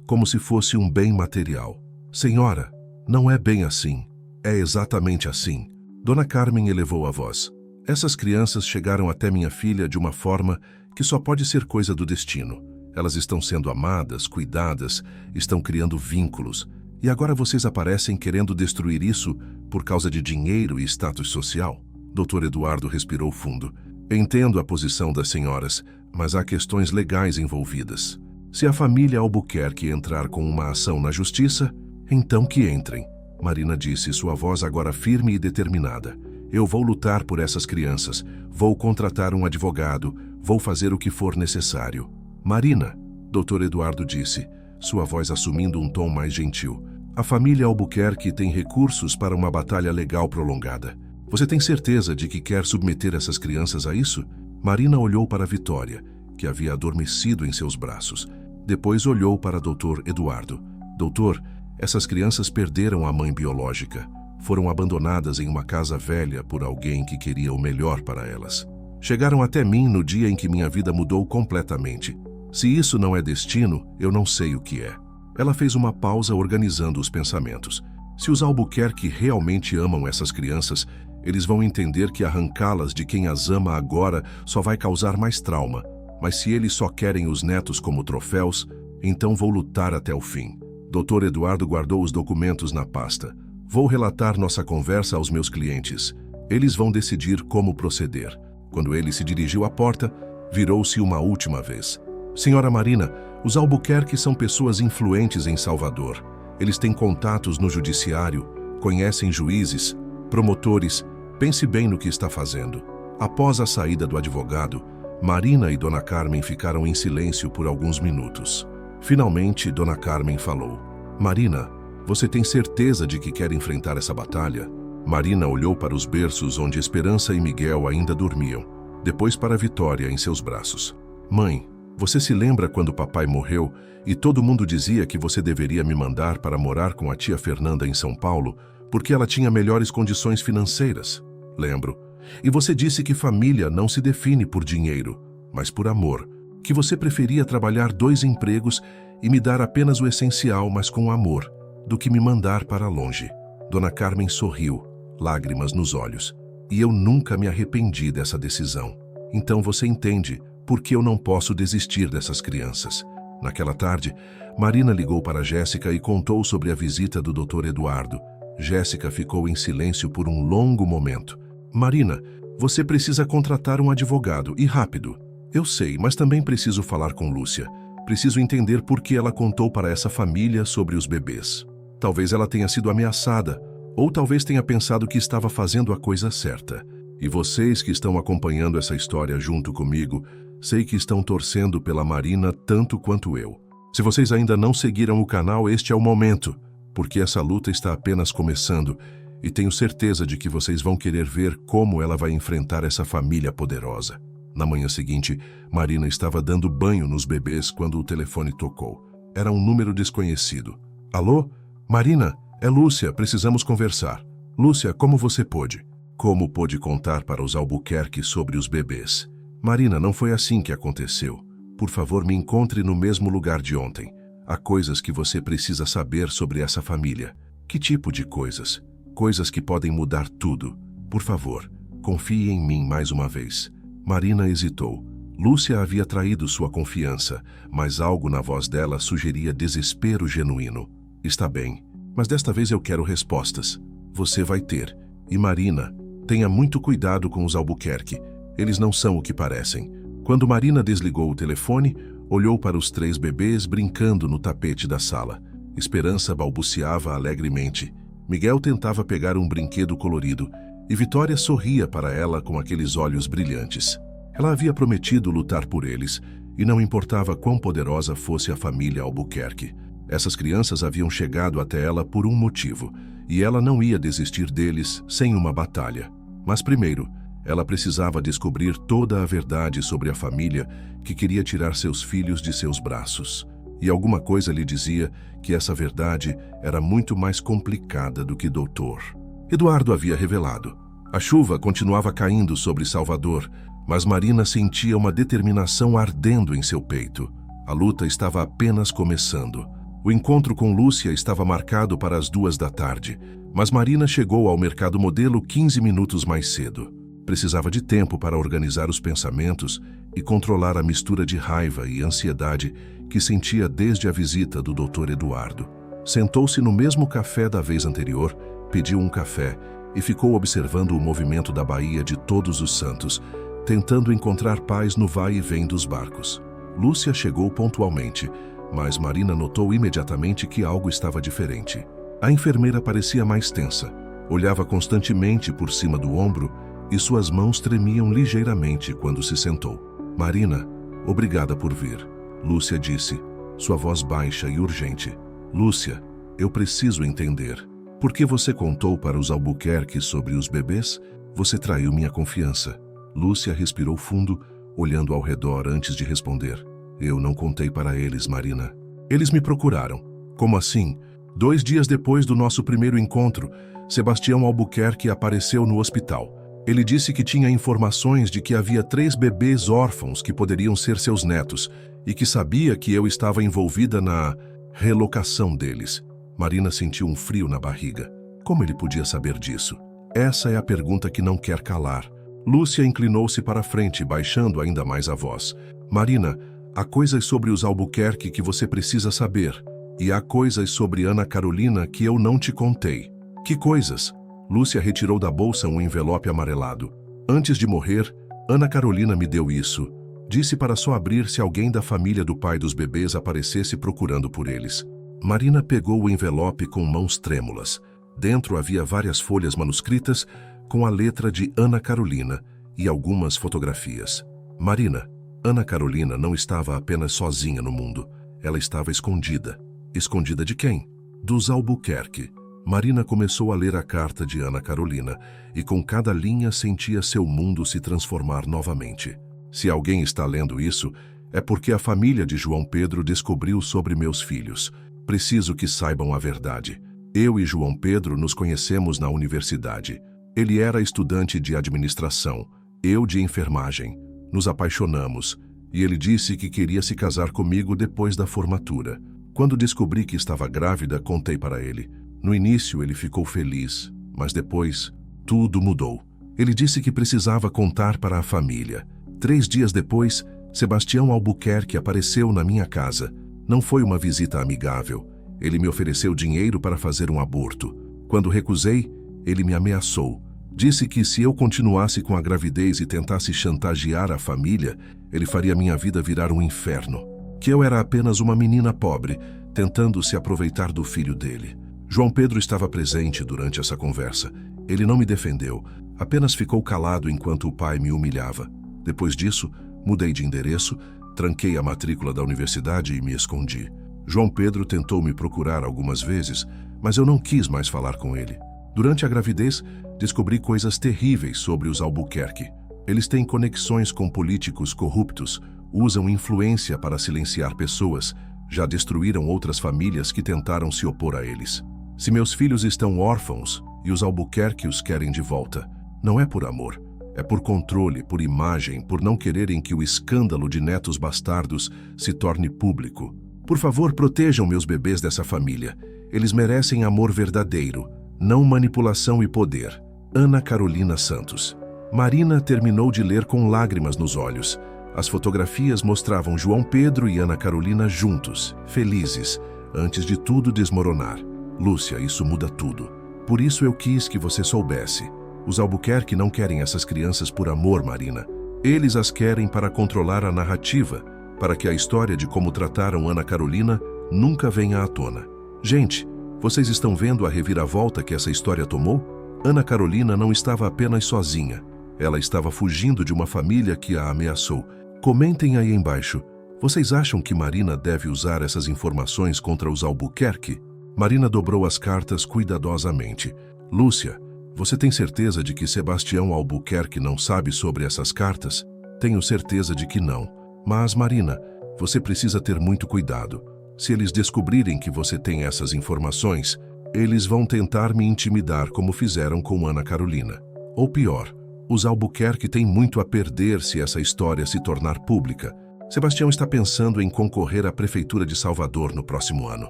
como se fosse um bem material." "Senhora, não é bem assim. É exatamente assim." Dona Carmen elevou a voz. "Essas crianças chegaram até minha filha de uma forma que só pode ser coisa do destino. Elas estão sendo amadas, cuidadas, estão criando vínculos. E agora vocês aparecem querendo destruir isso por causa de dinheiro e status social?" Dr. Eduardo respirou fundo. "Entendo a posição das senhoras, mas há questões legais envolvidas. Se a família Albuquerque entrar com uma ação na justiça, então que entrem." Marina disse, sua voz agora firme e determinada. "Eu vou lutar por essas crianças, vou contratar um advogado, vou fazer o que for necessário." "Marina", Dr. Eduardo disse, sua voz assumindo um tom mais gentil, "a família Albuquerque tem recursos para uma batalha legal prolongada. Você tem certeza de que quer submeter essas crianças a isso?" Marina olhou para Vitória, que havia adormecido em seus braços. Depois olhou para Dr. Eduardo. "Doutor, essas crianças perderam a mãe biológica. Foram abandonadas em uma casa velha por alguém que queria o melhor para elas. Chegaram até mim no dia em que minha vida mudou completamente. Se isso não é destino, eu não sei o que é." Ela fez uma pausa organizando os pensamentos. Se os Albuquerque realmente amam essas crianças, eles vão entender que arrancá-las de quem as ama agora só vai causar mais trauma. Mas se eles só querem os netos como troféus, então vou lutar até o fim. Dr. Eduardo guardou os documentos na pasta. "Vou relatar nossa conversa aos meus clientes. Eles vão decidir como proceder." Quando ele se dirigiu à porta, virou-se uma última vez. "Senhora Marina, os Albuquerque são pessoas influentes em Salvador. Eles têm contatos no judiciário, conhecem juízes, promotores. Pense bem no que está fazendo." Após a saída do advogado, Marina e Dona Carmen ficaram em silêncio por alguns minutos. Finalmente, Dona Carmen falou. "Marina, você tem certeza de que quer enfrentar essa batalha?" Marina olhou para os berços onde Esperança e Miguel ainda dormiam, depois para Vitória em seus braços. "Mãe, você se lembra quando papai morreu e todo mundo dizia que você deveria me mandar para morar com a tia Fernanda em São Paulo porque ela tinha melhores condições financeiras?" "Lembro. E você disse que família não se define por dinheiro, mas por amor, que você preferia trabalhar 2 empregos e me dar apenas o essencial, mas com amor, do que me mandar para longe." Dona Carmen sorriu, lágrimas nos olhos. "E eu nunca me arrependi dessa decisão. Então você entende por que eu não posso desistir dessas crianças. Naquela tarde, Marina ligou para Jéssica e contou sobre a visita do Dr. Eduardo. Jéssica ficou em silêncio por um longo momento. Marina, você precisa contratar um advogado, e rápido. Eu sei, mas também preciso falar com Lúcia. Preciso entender por que ela contou para essa família sobre os bebês. Talvez ela tenha sido ameaçada, ou talvez tenha pensado que estava fazendo a coisa certa. E vocês que estão acompanhando essa história junto comigo, sei que estão torcendo pela Marina tanto quanto eu. Se vocês ainda não seguiram o canal, este é o momento, porque essa luta está apenas começando e tenho certeza de que vocês vão querer ver como ela vai enfrentar essa família poderosa. Na manhã seguinte, Marina estava dando banho nos bebês quando o telefone tocou. Era um número desconhecido. Alô? Marina, é Lúcia, precisamos conversar. Lúcia, como você pôde? Como pôde contar para os Albuquerque sobre os bebês? Marina, não foi assim que aconteceu. Por favor, me encontre no mesmo lugar de ontem. Há coisas que você precisa saber sobre essa família. Que tipo de coisas? Coisas que podem mudar tudo. Por favor, confie em mim mais uma vez. Marina hesitou. Lúcia havia traído sua confiança, mas algo na voz dela sugeria desespero genuíno. Está bem, mas desta vez eu quero respostas. Você vai ter. E Marina, tenha muito cuidado com os Albuquerque. Eles não são o que parecem. Quando Marina desligou o telefone, olhou para os 3 bebês brincando no tapete da sala. Esperança balbuciava alegremente. Miguel tentava pegar um brinquedo colorido e Vitória sorria para ela com aqueles olhos brilhantes. Ela havia prometido lutar por eles e não importava quão poderosa fosse a família Albuquerque. Essas crianças haviam chegado até ela por um motivo e ela não ia desistir deles sem uma batalha. Mas primeiro, ela precisava descobrir toda a verdade sobre a família que queria tirar seus filhos de seus braços. E alguma coisa lhe dizia que essa verdade era muito mais complicada do que Dr. Eduardo havia revelado. A chuva continuava caindo sobre Salvador, mas Marina sentia uma determinação ardendo em seu peito. A luta estava apenas começando. O encontro com Lúcia estava marcado para as 2 da tarde, mas Marina chegou ao mercado modelo 15 minutos mais cedo. Precisava de tempo para organizar os pensamentos e controlar a mistura de raiva e ansiedade que sentia desde a visita do Dr. Eduardo. Sentou-se no mesmo café da vez anterior, pediu um café e ficou observando o movimento da Baía de Todos os Santos, tentando encontrar paz no vai e vem dos barcos. Lúcia chegou pontualmente, mas Marina notou imediatamente que algo estava diferente. A enfermeira parecia mais tensa, olhava constantemente por cima do ombro e suas mãos tremiam ligeiramente quando se sentou. Marina, obrigada por vir, Lúcia disse, sua voz baixa e urgente. Lúcia, eu preciso entender. Por que você contou para os Albuquerque sobre os bebês? Você traiu minha confiança. Lúcia respirou fundo, olhando ao redor antes de responder. Eu não contei para eles, Marina. Eles me procuraram. Como assim? 2 dias depois do nosso primeiro encontro, Sebastião Albuquerque apareceu no hospital. Ele disse que tinha informações de que havia 3 bebês órfãos que poderiam ser seus netos e que sabia que eu estava envolvida na relocação deles. Marina sentiu um frio na barriga. Como ele podia saber disso? Essa é a pergunta que não quer calar. Lúcia inclinou-se para a frente, baixando ainda mais a voz. Marina, há coisas sobre os Albuquerque que você precisa saber. E há coisas sobre Ana Carolina que eu não te contei. Que coisas? Lúcia retirou da bolsa um envelope amarelado. Antes de morrer, Ana Carolina me deu isso. Disse para só abrir se alguém da família do pai dos bebês aparecesse procurando por eles. Marina pegou o envelope com mãos trêmulas. Dentro havia várias folhas manuscritas com a letra de Ana Carolina e algumas fotografias. Marina, Ana Carolina não estava apenas sozinha no mundo. Ela estava escondida. Escondida de quem? Dos Albuquerque. Marina começou a ler a carta de Ana Carolina e com cada linha sentia seu mundo se transformar novamente. Se alguém está lendo isso, é porque a família de João Pedro descobriu sobre meus filhos. Preciso que saibam a verdade. Eu e João Pedro nos conhecemos na universidade. Ele era estudante de administração, eu de enfermagem. Nos apaixonamos e ele disse que queria se casar comigo depois da formatura. Quando descobri que estava grávida, contei para ele. No início ele ficou feliz, mas depois tudo mudou. Ele disse que precisava contar para a família. 3 dias depois, Sebastião Albuquerque apareceu na minha casa. Não foi uma visita amigável. Ele me ofereceu dinheiro para fazer um aborto. Quando recusei, ele me ameaçou. Disse que se eu continuasse com a gravidez e tentasse chantagear a família, ele faria minha vida virar um inferno. Que eu era apenas uma menina pobre, tentando se aproveitar do filho dele. João Pedro estava presente durante essa conversa. Ele não me defendeu, apenas ficou calado enquanto o pai me humilhava. Depois disso, mudei de endereço, tranquei a matrícula da universidade e me escondi. João Pedro tentou me procurar algumas vezes, mas eu não quis mais falar com ele. Durante a gravidez, descobri coisas terríveis sobre os Albuquerque. Eles têm conexões com políticos corruptos, usam influência para silenciar pessoas, já destruíram outras famílias que tentaram se opor a eles. Se meus filhos estão órfãos e os Albuquerque os querem de volta, não é por amor, é por controle, por imagem, por não quererem que o escândalo de netos bastardos se torne público. Por favor, protejam meus bebês dessa família. Eles merecem amor verdadeiro, não manipulação e poder. Ana Carolina Santos. Marina terminou de ler com lágrimas nos olhos. As fotografias mostravam João Pedro e Ana Carolina juntos, felizes, antes de tudo desmoronar. Lúcia, isso muda tudo. Por isso eu quis que você soubesse. Os Albuquerque não querem essas crianças por amor, Marina. Eles as querem para controlar a narrativa, para que a história de como trataram Ana Carolina nunca venha à tona. Gente, vocês estão vendo a reviravolta que essa história tomou? Ana Carolina não estava apenas sozinha. Ela estava fugindo de uma família que a ameaçou. Comentem aí embaixo. Vocês acham que Marina deve usar essas informações contra os Albuquerque? Marina dobrou as cartas cuidadosamente. Lúcia, você tem certeza de que Sebastião Albuquerque não sabe sobre essas cartas? Tenho certeza de que não. Mas, Marina, você precisa ter muito cuidado. Se eles descobrirem que você tem essas informações, eles vão tentar me intimidar como fizeram com Ana Carolina. Ou pior, os Albuquerque têm muito a perder se essa história se tornar pública. Sebastião está pensando em concorrer à Prefeitura de Salvador no próximo ano.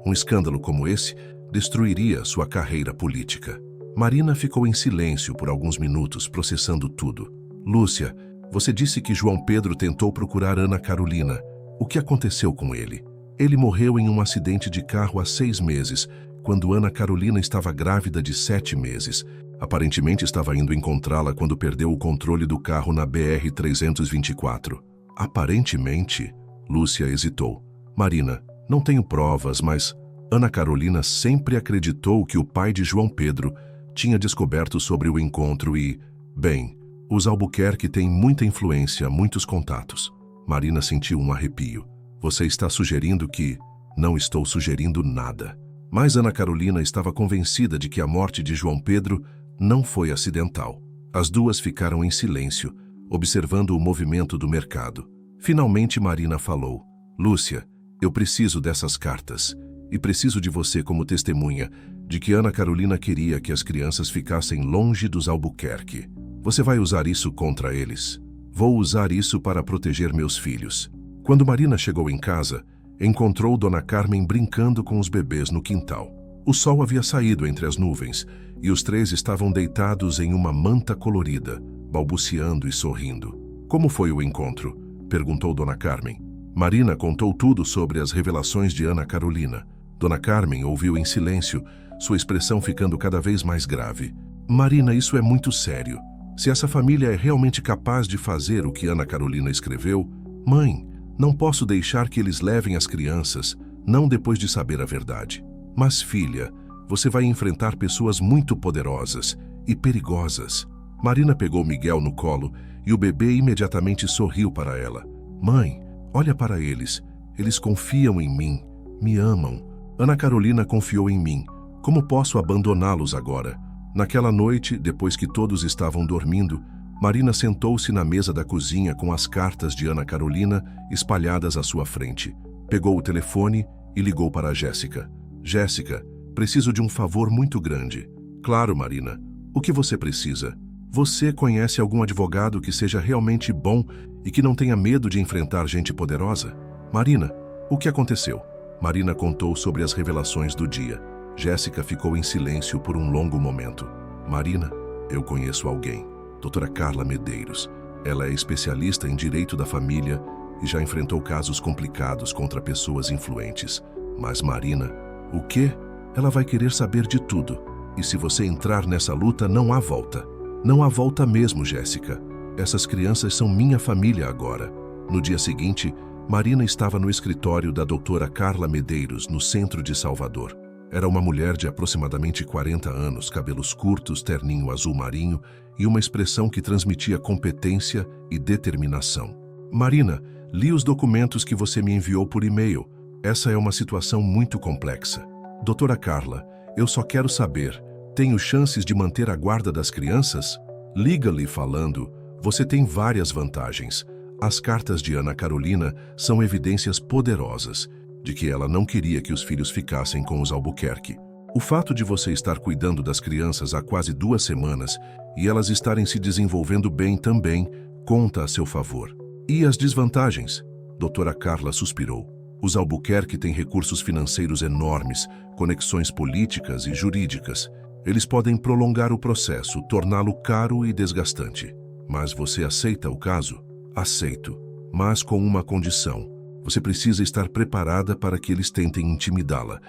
Um escândalo como esse destruiria sua carreira política. Marina ficou em silêncio por alguns minutos, processando tudo. Lúcia, você disse que João Pedro tentou procurar Ana Carolina. O que aconteceu com ele? Ele morreu em um acidente de carro há 6 meses, quando Ana Carolina estava grávida de 7 meses. Aparentemente estava indo encontrá-la quando perdeu o controle do carro na BR-324. Aparentemente? Lúcia hesitou. Marina, não tenho provas, mas Ana Carolina sempre acreditou que o pai de João Pedro tinha descoberto sobre o encontro e, bem, os Albuquerque têm muita influência, muitos contatos. Marina sentiu um arrepio. Você está sugerindo que... Não estou sugerindo nada. Mas Ana Carolina estava convencida de que a morte de João Pedro não foi acidental. As duas ficaram em silêncio, observando o movimento do mercado. Finalmente Marina falou. Lúcia, eu preciso dessas cartas. E preciso de você como testemunha de que Ana Carolina queria que as crianças ficassem longe dos Albuquerque. Você vai usar isso contra eles? Vou usar isso para proteger meus filhos. Quando Marina chegou em casa, encontrou Dona Carmen brincando com os bebês no quintal. O sol havia saído entre as nuvens e os 3 estavam deitados em uma manta colorida, balbuciando e sorrindo. Como foi o encontro? Perguntou Dona Carmen. Marina contou tudo sobre as revelações de Ana Carolina. Dona Carmen ouviu em silêncio, sua expressão ficando cada vez mais grave. Marina, isso é muito sério. Se essa família é realmente capaz de fazer o que Ana Carolina escreveu, mãe, não posso deixar que eles levem as crianças, não depois de saber a verdade. Mas, filha, você vai enfrentar pessoas muito poderosas e perigosas. Marina pegou Miguel no colo e o bebê imediatamente sorriu para ela. Mãe, olha para eles. Eles confiam em mim, me amam. Ana Carolina confiou em mim. Como posso abandoná-los agora? Naquela noite, depois que todos estavam dormindo, Marina sentou-se na mesa da cozinha com as cartas de Ana Carolina espalhadas à sua frente. Pegou o telefone e ligou para a Jéssica. Jéssica, preciso de um favor muito grande. Claro, Marina. O que você precisa? Você conhece algum advogado que seja realmente bom e que não tenha medo de enfrentar gente poderosa? Marina, o que aconteceu? Marina contou sobre as revelações do dia. Jéssica ficou em silêncio por um longo momento. Marina, eu conheço alguém. Doutora Carla Medeiros. Ela é especialista em direito da família e já enfrentou casos complicados contra pessoas influentes. Mas Marina, o quê? Ela vai querer saber de tudo. E se você entrar nessa luta, não há volta. Não há volta mesmo, Jéssica. Essas crianças são minha família agora. No dia seguinte, Marina estava no escritório da doutora Carla Medeiros, no centro de Salvador. Era uma mulher de aproximadamente 40 anos, cabelos curtos, terninho azul marinho e uma expressão que transmitia competência e determinação. Marina, li os documentos que você me enviou por e-mail. Essa é uma situação muito complexa. Doutora Carla, eu só quero saber, tenho chances de manter a guarda das crianças? Legally falando, você tem várias vantagens. As cartas de Ana Carolina são evidências poderosas de que ela não queria que os filhos ficassem com os Albuquerque. O fato de você estar cuidando das crianças há quase 2 semanas e elas estarem se desenvolvendo bem também conta a seu favor. E as desvantagens? Doutora Carla suspirou. Os Albuquerque têm recursos financeiros enormes, conexões políticas e jurídicas. Eles podem prolongar o processo, torná-lo caro e desgastante. Mas você aceita o caso? Aceito, mas com uma condição. Você precisa estar preparada para que eles tentem intimidá-la,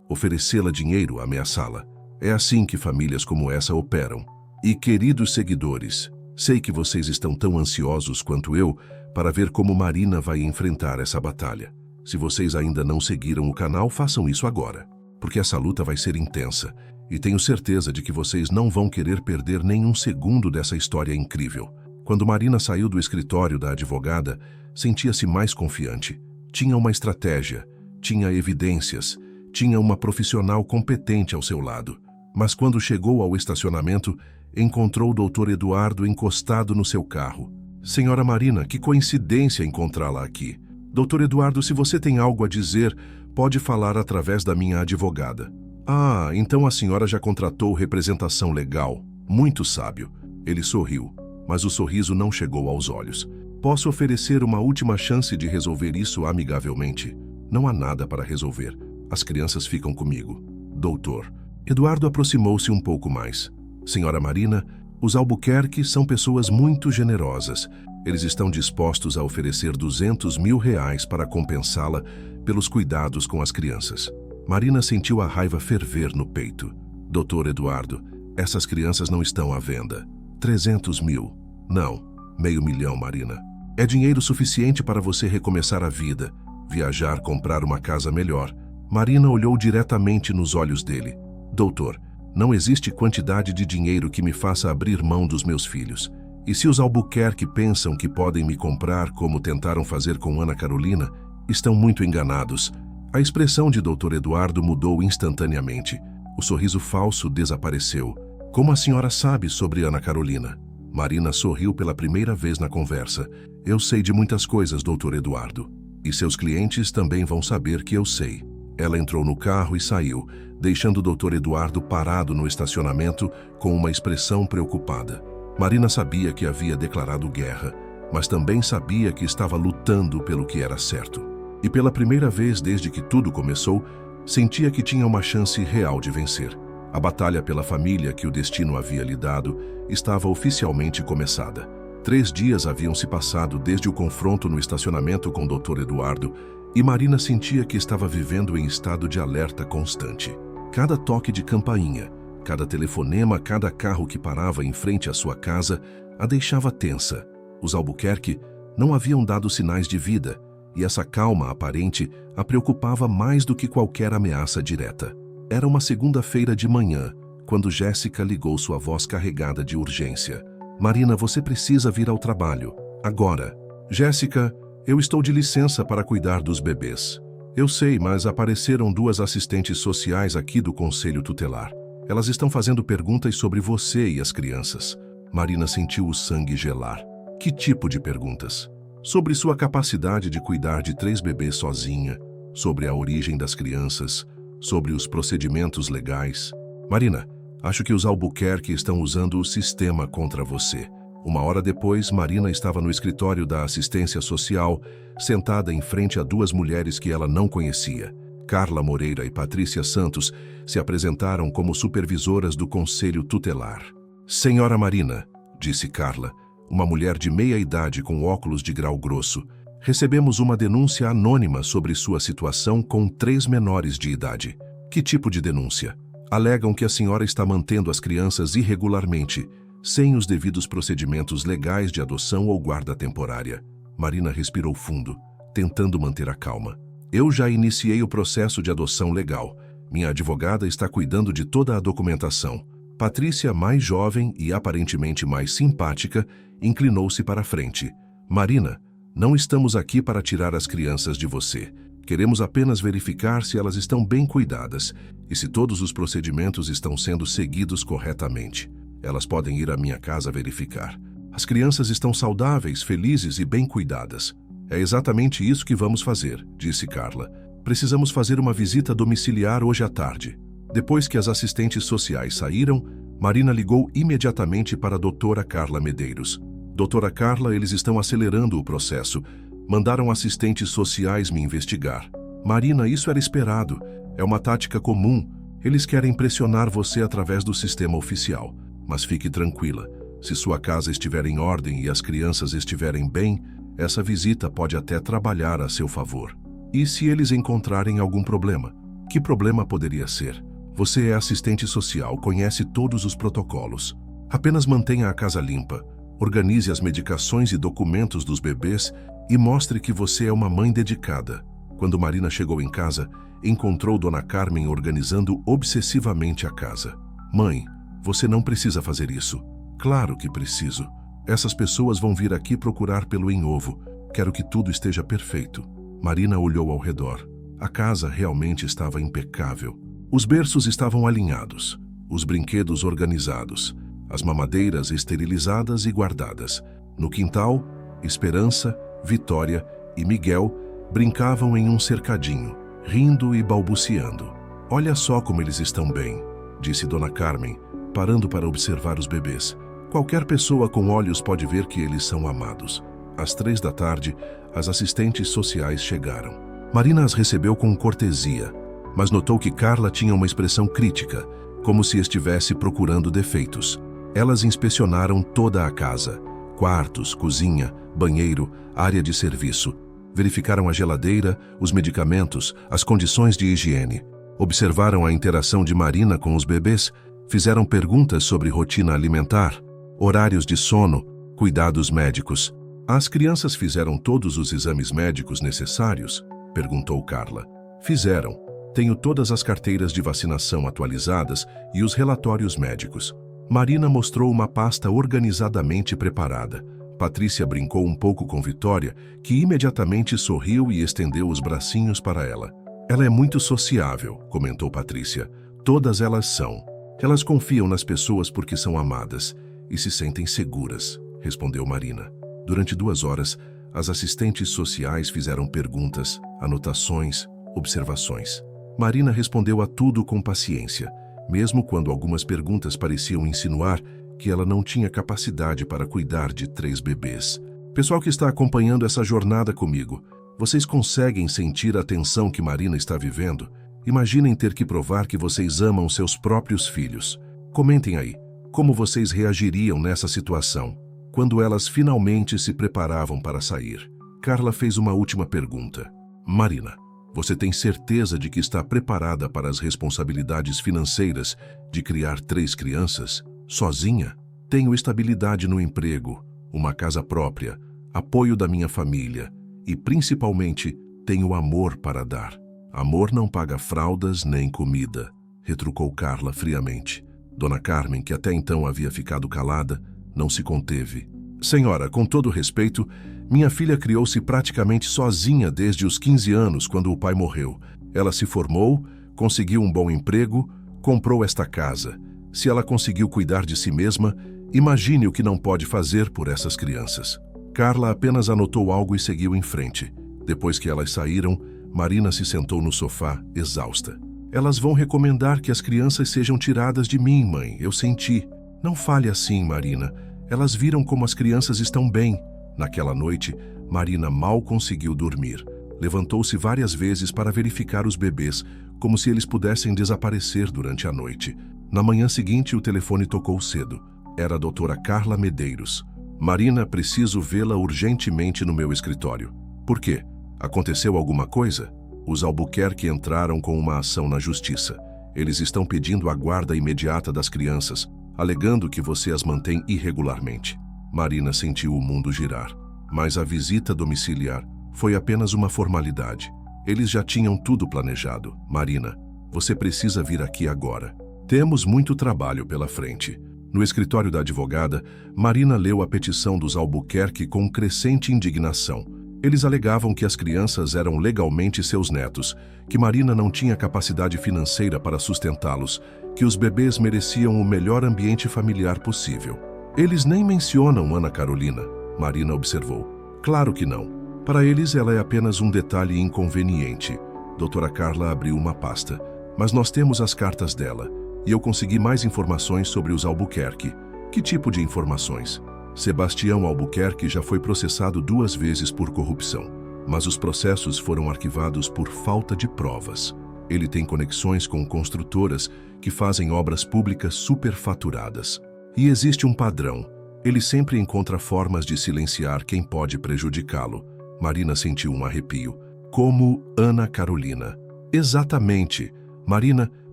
oferecê-la dinheiro, ameaçá-la. É assim que famílias como essa operam. E, queridos seguidores, sei que vocês estão tão ansiosos quanto eu para ver como Marina vai enfrentar essa batalha. Se vocês ainda não seguiram o canal, façam isso agora, porque essa luta vai ser intensa e tenho certeza de que vocês não vão querer perder nenhum segundo dessa história incrível. Quando Marina saiu do escritório da advogada, sentia-se mais confiante. Tinha uma estratégia, tinha evidências, tinha uma profissional competente ao seu lado. Mas quando chegou ao estacionamento, encontrou o Dr. Eduardo encostado no seu carro. Senhora Marina, que coincidência encontrá-la aqui. Dr. Eduardo, se você tem algo a dizer, pode falar através da minha advogada. Ah, então a senhora já contratou representação legal. Muito sábio. Ele sorriu, mas o sorriso não chegou aos olhos. Posso oferecer uma última chance de resolver isso amigavelmente? Não há nada para resolver. As crianças ficam comigo. Doutor. Eduardo aproximou-se um pouco mais. Senhora Marina, os Albuquerque são pessoas muito generosas. Eles estão dispostos a oferecer R$200 mil para compensá-la pelos cuidados com as crianças. Marina sentiu a raiva ferver no peito. Doutor Eduardo, essas crianças não estão à venda. 300 mil. Não. $500 mil, Marina. É dinheiro suficiente para você recomeçar a vida, viajar, comprar uma casa melhor. Marina olhou diretamente nos olhos dele. Doutor, não existe quantidade de dinheiro que me faça abrir mão dos meus filhos. E se os Albuquerque pensam que podem me comprar como tentaram fazer com Ana Carolina, estão muito enganados. A expressão de Dr. Eduardo mudou instantaneamente. O sorriso falso desapareceu. Como a senhora sabe sobre Ana Carolina? Marina sorriu pela primeira vez na conversa. Eu sei de muitas coisas, Dr. Eduardo. E seus clientes também vão saber que eu sei. Ela entrou no carro e saiu, deixando o Dr. Eduardo parado no estacionamento com uma expressão preocupada. Marina sabia que havia declarado guerra, mas também sabia que estava lutando pelo que era certo. E pela primeira vez desde que tudo começou, sentia que tinha uma chance real de vencer. A batalha pela família que o destino havia lhe dado estava oficialmente começada. 3 dias haviam se passado desde o confronto no estacionamento com o Dr. Eduardo e Marina sentia que estava vivendo em estado de alerta constante. Cada toque de campainha, cada telefonema, cada carro que parava em frente à sua casa a deixava tensa. Os Albuquerque não haviam dado sinais de vida e essa calma aparente a preocupava mais do que qualquer ameaça direta. Era uma segunda-feira de manhã, quando Jéssica ligou sua voz carregada de urgência. Marina, você precisa vir ao trabalho. Agora. Jéssica, eu estou de licença para cuidar dos bebês. Eu sei, mas apareceram 2 assistentes sociais aqui do Conselho Tutelar. Elas estão fazendo perguntas sobre você e as crianças. Marina sentiu o sangue gelar. Que tipo de perguntas? Sobre sua capacidade de cuidar de 3 bebês sozinha, sobre a origem das crianças, sobre os procedimentos legais. Marina, acho que os Albuquerque estão usando o sistema contra você. 1 hora depois, Marina estava no escritório da assistência social, sentada em frente a 2 mulheres que ela não conhecia. Carla Moreira e Patrícia Santos se apresentaram como supervisoras do Conselho Tutelar. Senhora Marina, disse Carla, uma mulher de meia idade com óculos de grau grosso, Recebemos uma denúncia anônima sobre sua situação com 3 menores de idade. Que tipo de denúncia? Alegam que a senhora está mantendo as crianças irregularmente, sem os devidos procedimentos legais de adoção ou guarda temporária. Marina respirou fundo, tentando manter a calma. Eu já iniciei o processo de adoção legal. Minha advogada está cuidando de toda a documentação. Patrícia, mais jovem e aparentemente mais simpática, inclinou-se para a frente. Marina, não estamos aqui para tirar as crianças de você. Queremos apenas verificar se elas estão bem cuidadas e se todos os procedimentos estão sendo seguidos corretamente. Elas podem ir à minha casa verificar. As crianças estão saudáveis, felizes e bem cuidadas. É exatamente isso que vamos fazer, disse Carla. Precisamos fazer uma visita domiciliar hoje à tarde. Depois que as assistentes sociais saíram, Marina ligou imediatamente para a doutora Carla Medeiros. Doutora Carla, eles estão acelerando o processo. Mandaram assistentes sociais me investigar. Marina, isso era esperado. É uma tática comum. Eles querem pressionar você através do sistema oficial. Mas fique tranquila. Se sua casa estiver em ordem e as crianças estiverem bem, essa visita pode até trabalhar a seu favor. E se eles encontrarem algum problema? Que problema poderia ser? Você é assistente social, conhece todos os protocolos. Apenas mantenha a casa limpa. Organize as medicações e documentos dos bebês e mostre que você é uma mãe dedicada. Quando Marina chegou em casa, encontrou Dona Carmen organizando obsessivamente a casa. Mãe, você não precisa fazer isso. Claro que preciso. Essas pessoas vão vir aqui procurar pelo em-ovo. Quero que tudo esteja perfeito. Marina olhou ao redor. A casa realmente estava impecável. Os berços estavam alinhados, os brinquedos organizados, as mamadeiras esterilizadas e guardadas. No quintal, Esperança, Vitória e Miguel brincavam em um cercadinho, rindo e balbuciando. Olha só como eles estão bem, disse Dona Carmen, parando para observar os bebês. Qualquer pessoa com olhos pode ver que eles são amados. Às 3 da tarde, as assistentes sociais chegaram. Marina as recebeu com cortesia, mas notou que Carla tinha uma expressão crítica, como se estivesse procurando defeitos. Elas inspecionaram toda a casa, quartos, cozinha, banheiro, área de serviço. Verificaram a geladeira, os medicamentos, as condições de higiene. Observaram a interação de Marina com os bebês, fizeram perguntas sobre rotina alimentar, horários de sono, cuidados médicos. As crianças fizeram todos os exames médicos necessários? Perguntou Carla. Fizeram. Tenho todas as carteiras de vacinação atualizadas e os relatórios médicos. Marina mostrou uma pasta organizadamente preparada. Patrícia brincou um pouco com Vitória, que imediatamente sorriu e estendeu os bracinhos para ela. Ela é muito sociável, comentou Patrícia. Todas elas são. Elas confiam nas pessoas porque são amadas e se sentem seguras, respondeu Marina. Durante 2 horas, as assistentes sociais fizeram perguntas, anotações, observações. Marina respondeu a tudo com paciência, mesmo quando algumas perguntas pareciam insinuar que ela não tinha capacidade para cuidar de 3 bebês. Pessoal que está acompanhando essa jornada comigo, vocês conseguem sentir a tensão que Marina está vivendo? Imaginem ter que provar que vocês amam seus próprios filhos. Comentem aí, como vocês reagiriam nessa situação? Quando elas finalmente se preparavam para sair, Carla fez uma última pergunta. Marina, você tem certeza de que está preparada para as responsabilidades financeiras de criar 3 crianças, sozinha? Tenho estabilidade no emprego, uma casa própria, apoio da minha família e, principalmente, tenho amor para dar. Amor não paga fraldas nem comida, retrucou Carla friamente. Dona Carmen, que até então havia ficado calada, não se conteve. Senhora, com todo respeito, minha filha criou-se praticamente sozinha desde os 15 anos, quando o pai morreu. Ela se formou, conseguiu um bom emprego, comprou esta casa. Se ela conseguiu cuidar de si mesma, imagine o que não pode fazer por essas crianças. Carla apenas anotou algo e seguiu em frente. Depois que elas saíram, Marina se sentou no sofá, exausta. Elas vão recomendar que as crianças sejam tiradas de mim, mãe, eu senti. Não fale assim, Marina. Elas viram como as crianças estão bem. Naquela noite, Marina mal conseguiu dormir. Levantou-se várias vezes para verificar os bebês, como se eles pudessem desaparecer durante a noite. Na manhã seguinte, o telefone tocou cedo. Era a doutora Carla Medeiros. Marina, preciso vê-la urgentemente no meu escritório. Por quê? Aconteceu alguma coisa? Os Albuquerque entraram com uma ação na justiça. Eles estão pedindo a guarda imediata das crianças, alegando que você as mantém irregularmente. Marina sentiu o mundo girar. Mas a visita domiciliar foi apenas uma formalidade. Eles já tinham tudo planejado. Marina, você precisa vir aqui agora. Temos muito trabalho pela frente. No escritório da advogada, Marina leu a petição dos Albuquerque com crescente indignação. Eles alegavam que as crianças eram legalmente seus netos, que Marina não tinha capacidade financeira para sustentá-los, que os bebês mereciam o melhor ambiente familiar possível. Eles nem mencionam Ana Carolina, Marina observou. Claro que não. Para eles, ela é apenas um detalhe inconveniente. Doutora Carla abriu uma pasta. Mas nós temos as cartas dela, e eu consegui mais informações sobre os Albuquerque. Que tipo de informações? Sebastião Albuquerque já foi processado 2 vezes por corrupção, mas os processos foram arquivados por falta de provas. Ele tem conexões com construtoras que fazem obras públicas superfaturadas. E existe um padrão. Ele sempre encontra formas de silenciar quem pode prejudicá-lo. Marina sentiu um arrepio. Como Ana Carolina. Exatamente. Marina,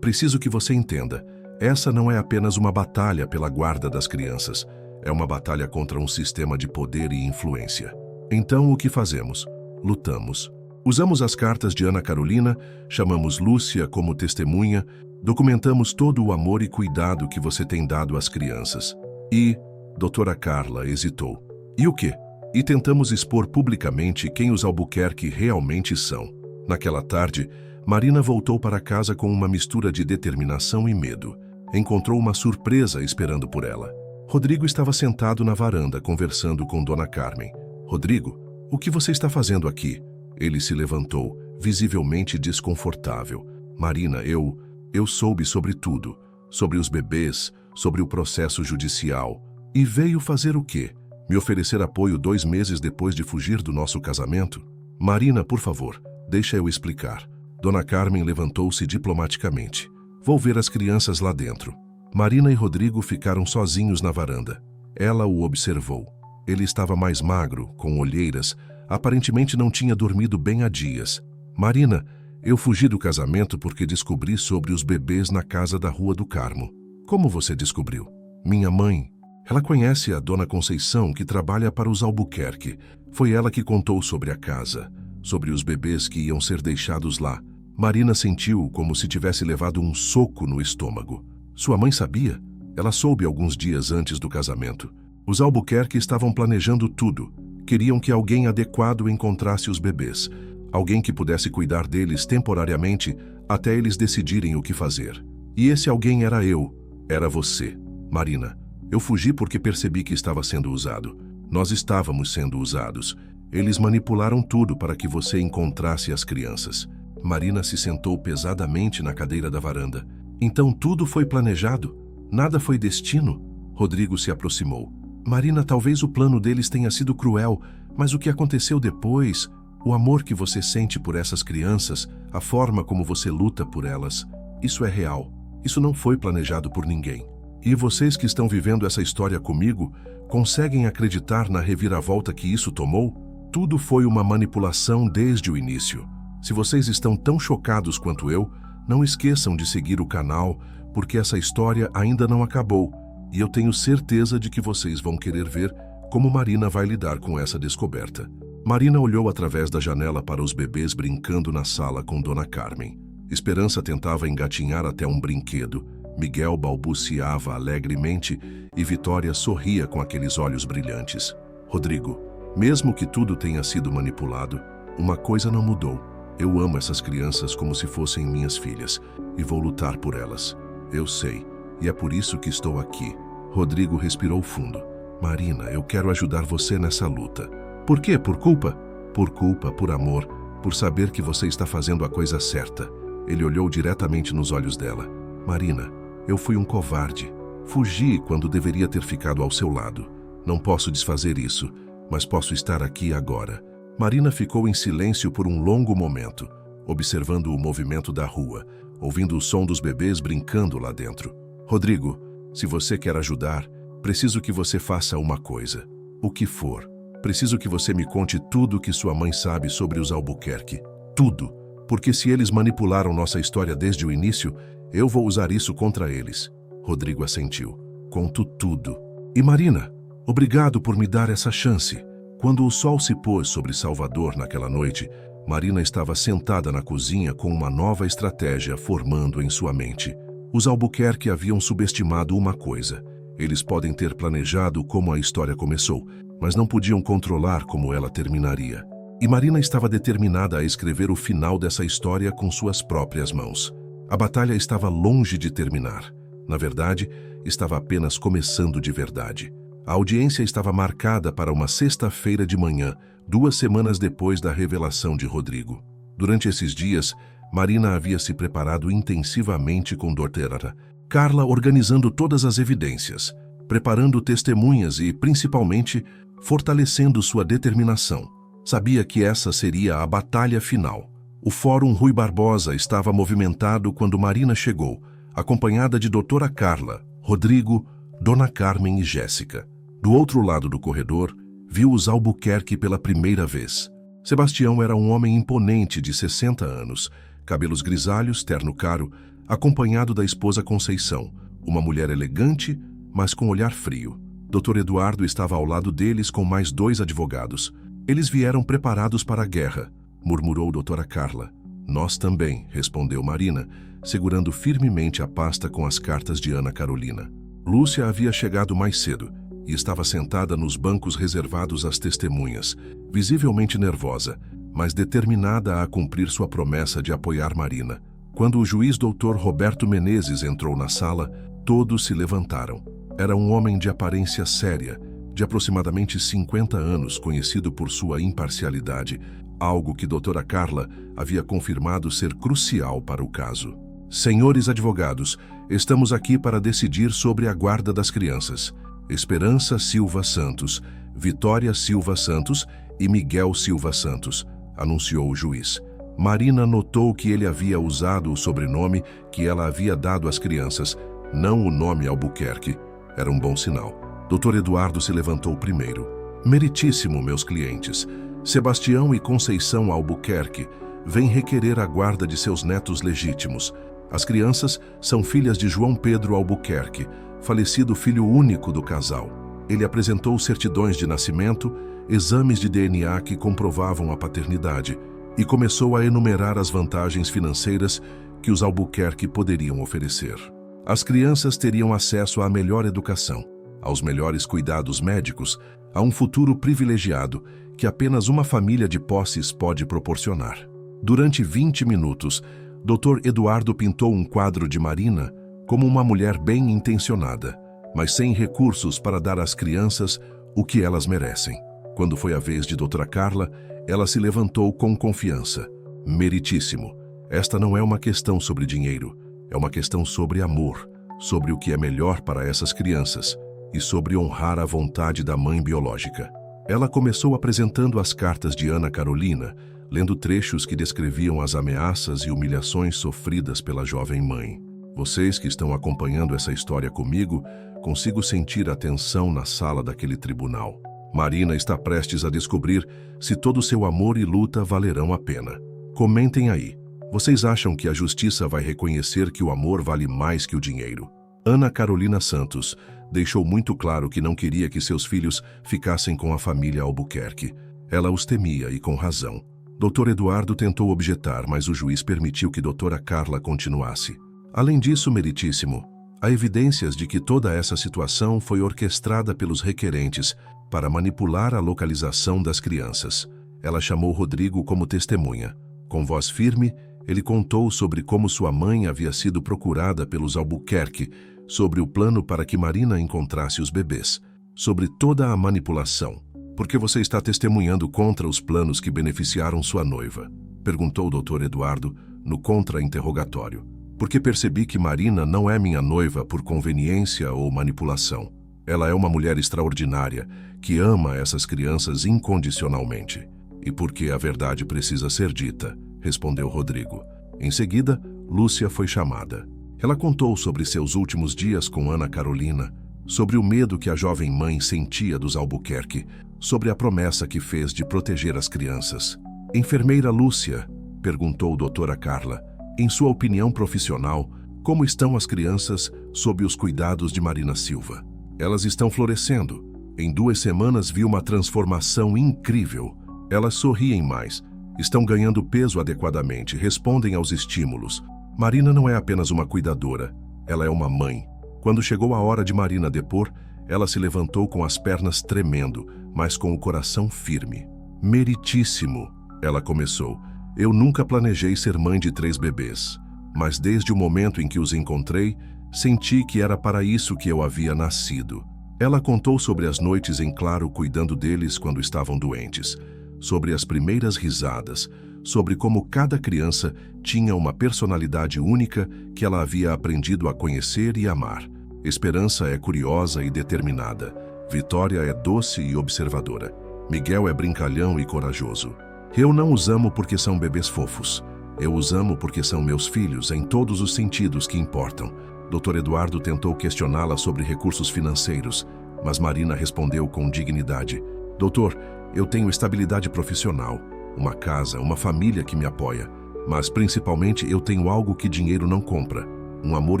preciso que você entenda. Essa não é apenas uma batalha pela guarda das crianças. É uma batalha contra um sistema de poder e influência. Então, o que fazemos? Lutamos. Usamos as cartas de Ana Carolina, chamamos Lúcia como testemunha, documentamos todo o amor e cuidado que você tem dado às crianças. E, doutora Carla hesitou. E o quê? E tentamos expor publicamente quem os Albuquerque realmente são. Naquela tarde, Marina voltou para casa com uma mistura de determinação e medo. Encontrou uma surpresa esperando por ela. Rodrigo estava sentado na varanda conversando com Dona Carmen. Rodrigo, o que você está fazendo aqui? Ele se levantou, visivelmente desconfortável. Marina, eu soube sobre tudo. Sobre os bebês, sobre o processo judicial. E veio fazer o quê? Me oferecer apoio 2 meses depois de fugir do nosso casamento? Marina, por favor, deixa eu explicar. Dona Carmen levantou-se diplomaticamente. Vou ver as crianças lá dentro. Marina e Rodrigo ficaram sozinhos na varanda. Ela o observou. Ele estava mais magro, com olheiras, aparentemente não tinha dormido bem há dias. Marina, eu fugi do casamento porque descobri sobre os bebês na casa da Rua do Carmo. Como você descobriu? Minha mãe. Ela conhece a Dona Conceição, que trabalha para os Albuquerque. Foi ela que contou sobre a casa, sobre os bebês que iam ser deixados lá. Marina sentiu como se tivesse levado um soco no estômago. Sua mãe sabia? Ela soube alguns dias antes do casamento. Os Albuquerque estavam planejando tudo. Queriam que alguém adequado encontrasse os bebês. Alguém que pudesse cuidar deles temporariamente até eles decidirem o que fazer. E esse alguém era eu. Era você. Marina, eu fugi porque percebi que estava sendo usado. Nós estávamos sendo usados. Eles manipularam tudo para que você encontrasse as crianças. Marina se sentou pesadamente na cadeira da varanda. Então tudo foi planejado? Nada foi destino? Rodrigo se aproximou. Marina, talvez o plano deles tenha sido cruel, mas o que aconteceu depois, o amor que você sente por essas crianças, a forma como você luta por elas, isso é real. Isso não foi planejado por ninguém. E vocês que estão vivendo essa história comigo, conseguem acreditar na reviravolta que isso tomou? Tudo foi uma manipulação desde o início. Se vocês estão tão chocados quanto eu, não esqueçam de seguir o canal, porque essa história ainda não acabou, e eu tenho certeza de que vocês vão querer ver como Marina vai lidar com essa descoberta. Marina olhou através da janela para os bebês brincando na sala com Dona Carmen. Esperança tentava engatinhar até um brinquedo. Miguel balbuciava alegremente e Vitória sorria com aqueles olhos brilhantes. Rodrigo, mesmo que tudo tenha sido manipulado, uma coisa não mudou. Eu amo essas crianças como se fossem minhas filhas e vou lutar por elas. Eu sei, e é por isso que estou aqui. Rodrigo respirou fundo. Marina, eu quero ajudar você nessa luta. Por quê? Por culpa? Por culpa, por amor, por saber que você está fazendo a coisa certa. Ele olhou diretamente nos olhos dela. Marina, eu fui um covarde. Fugi quando deveria ter ficado ao seu lado. Não posso desfazer isso, mas posso estar aqui agora. Marina ficou em silêncio por um longo momento, observando o movimento da rua, ouvindo o som dos bebês brincando lá dentro. Rodrigo, se você quer ajudar, preciso que você faça uma coisa. O que for. Preciso que você me conte tudo o que sua mãe sabe sobre os Albuquerque. Tudo. Porque se eles manipularam nossa história desde o início, eu vou usar isso contra eles. Rodrigo assentiu. Conto tudo. E Marina, obrigado por me dar essa chance. Quando o sol se pôs sobre Salvador naquela noite, Marina estava sentada na cozinha com uma nova estratégia formando em sua mente. Os Albuquerque haviam subestimado uma coisa. Eles podem ter planejado como a história começou, mas não podiam controlar como ela terminaria. E Marina estava determinada a escrever o final dessa história com suas próprias mãos. A batalha estava longe de terminar. Na verdade, estava apenas começando de verdade. A audiência estava marcada para uma sexta-feira de manhã, 2 semanas depois da revelação de Rodrigo. Durante esses dias, Marina havia se preparado intensivamente com Dra. Carla, organizando todas as evidências, preparando testemunhas e, principalmente, fortalecendo sua determinação. Sabia que essa seria a batalha final. O Fórum Rui Barbosa estava movimentado quando Marina chegou, acompanhada de Dra. Carla, Rodrigo, Dona Carmen e Jéssica. Do outro lado do corredor, viu os Albuquerque pela primeira vez. Sebastião era um homem imponente de 60 anos, cabelos grisalhos, terno caro, acompanhado da esposa Conceição, uma mulher elegante, mas com olhar frio. Dr. Eduardo estava ao lado deles com mais 2 advogados. Eles vieram preparados para a guerra, murmurou Dra. Carla. Nós também, respondeu Marina, segurando firmemente a pasta com as cartas de Ana Carolina. Lúcia havia chegado mais cedo e estava sentada nos bancos reservados às testemunhas, visivelmente nervosa, mas determinada a cumprir sua promessa de apoiar Marina. Quando o juiz Dr. Roberto Menezes entrou na sala, todos se levantaram. Era um homem de aparência séria, de aproximadamente 50 anos, conhecido por sua imparcialidade, algo que Dra. Carla havia confirmado ser crucial para o caso. Senhores advogados, estamos aqui para decidir sobre a guarda das crianças. Esperança Silva Santos, Vitória Silva Santos e Miguel Silva Santos, anunciou o juiz. Marina notou que ele havia usado o sobrenome que ela havia dado às crianças, não o nome Albuquerque. Era um bom sinal. Dr. Eduardo se levantou primeiro. Meritíssimo, meus clientes. Sebastião e Conceição Albuquerque vêm requerer a guarda de seus netos legítimos. As crianças são filhas de João Pedro Albuquerque, falecido filho único do casal. Ele apresentou certidões de nascimento, exames de DNA que comprovavam a paternidade e começou a enumerar as vantagens financeiras que os Albuquerque poderiam oferecer. As crianças teriam acesso à melhor educação, aos melhores cuidados médicos, a um futuro privilegiado que apenas uma família de posses pode proporcionar. Durante 20 minutos, Dr. Eduardo pintou um quadro de Marina como uma mulher bem intencionada, mas sem recursos para dar às crianças o que elas merecem. Quando foi a vez de Dra. Carla, ela se levantou com confiança. Meritíssimo. Esta não é uma questão sobre dinheiro, é uma questão sobre amor, sobre o que é melhor para essas crianças e sobre honrar a vontade da mãe biológica. Ela começou apresentando as cartas de Ana Carolina, lendo trechos que descreviam as ameaças e humilhações sofridas pela jovem mãe. Vocês que estão acompanhando essa história comigo, consigo sentir a tensão na sala daquele tribunal. Marina está prestes a descobrir se todo seu amor e luta valerão a pena. Comentem aí. Vocês acham que a justiça vai reconhecer que o amor vale mais que o dinheiro? Ana Carolina Santos deixou muito claro que não queria que seus filhos ficassem com a família Albuquerque. Ela os temia e com razão. Dr. Eduardo tentou objetar, mas o juiz permitiu que Dra. Carla continuasse. Além disso, meritíssimo, há evidências de que toda essa situação foi orquestrada pelos requerentes para manipular a localização das crianças. Ela chamou Rodrigo como testemunha. Com voz firme, ele contou sobre como sua mãe havia sido procurada pelos Albuquerque, sobre o plano para que Marina encontrasse os bebês, sobre toda a manipulação. Por que você está testemunhando contra os planos que beneficiaram sua noiva? Perguntou o Dr. Eduardo no contra-interrogatório. Porque percebi que Marina não é minha noiva por conveniência ou manipulação. Ela é uma mulher extraordinária que ama essas crianças incondicionalmente. E porque a verdade precisa ser dita, respondeu Rodrigo. Em seguida, Lúcia foi chamada. Ela contou sobre seus últimos dias com Ana Carolina, sobre o medo que a jovem mãe sentia dos Albuquerque, sobre a promessa que fez de proteger as crianças. Enfermeira Lúcia, perguntou doutora Carla, em sua opinião profissional, como estão as crianças sob os cuidados de Marina Silva? Elas estão florescendo. Em 2 semanas vi uma transformação incrível. Elas sorriem mais, estão ganhando peso adequadamente, respondem aos estímulos. Marina não é apenas uma cuidadora, ela é uma mãe. Quando chegou a hora de Marina depor, ela se levantou com as pernas tremendo, mas com o coração firme. Meritíssimo, ela começou. Eu nunca planejei ser mãe de 3 bebês, mas desde o momento em que os encontrei, senti que era para isso que eu havia nascido. Ela contou sobre as noites em claro cuidando deles quando estavam doentes, sobre as primeiras risadas, sobre como cada criança tinha uma personalidade única que ela havia aprendido a conhecer e amar. Esperança é curiosa e determinada. Vitória é doce e observadora. Miguel é brincalhão e corajoso. Eu não os amo porque são bebês fofos. Eu os amo porque são meus filhos em todos os sentidos que importam. Dr. Eduardo tentou questioná-la sobre recursos financeiros, mas Marina respondeu com dignidade. Doutor, eu tenho estabilidade profissional, uma casa, uma família que me apoia, mas principalmente eu tenho algo que dinheiro não compra, um amor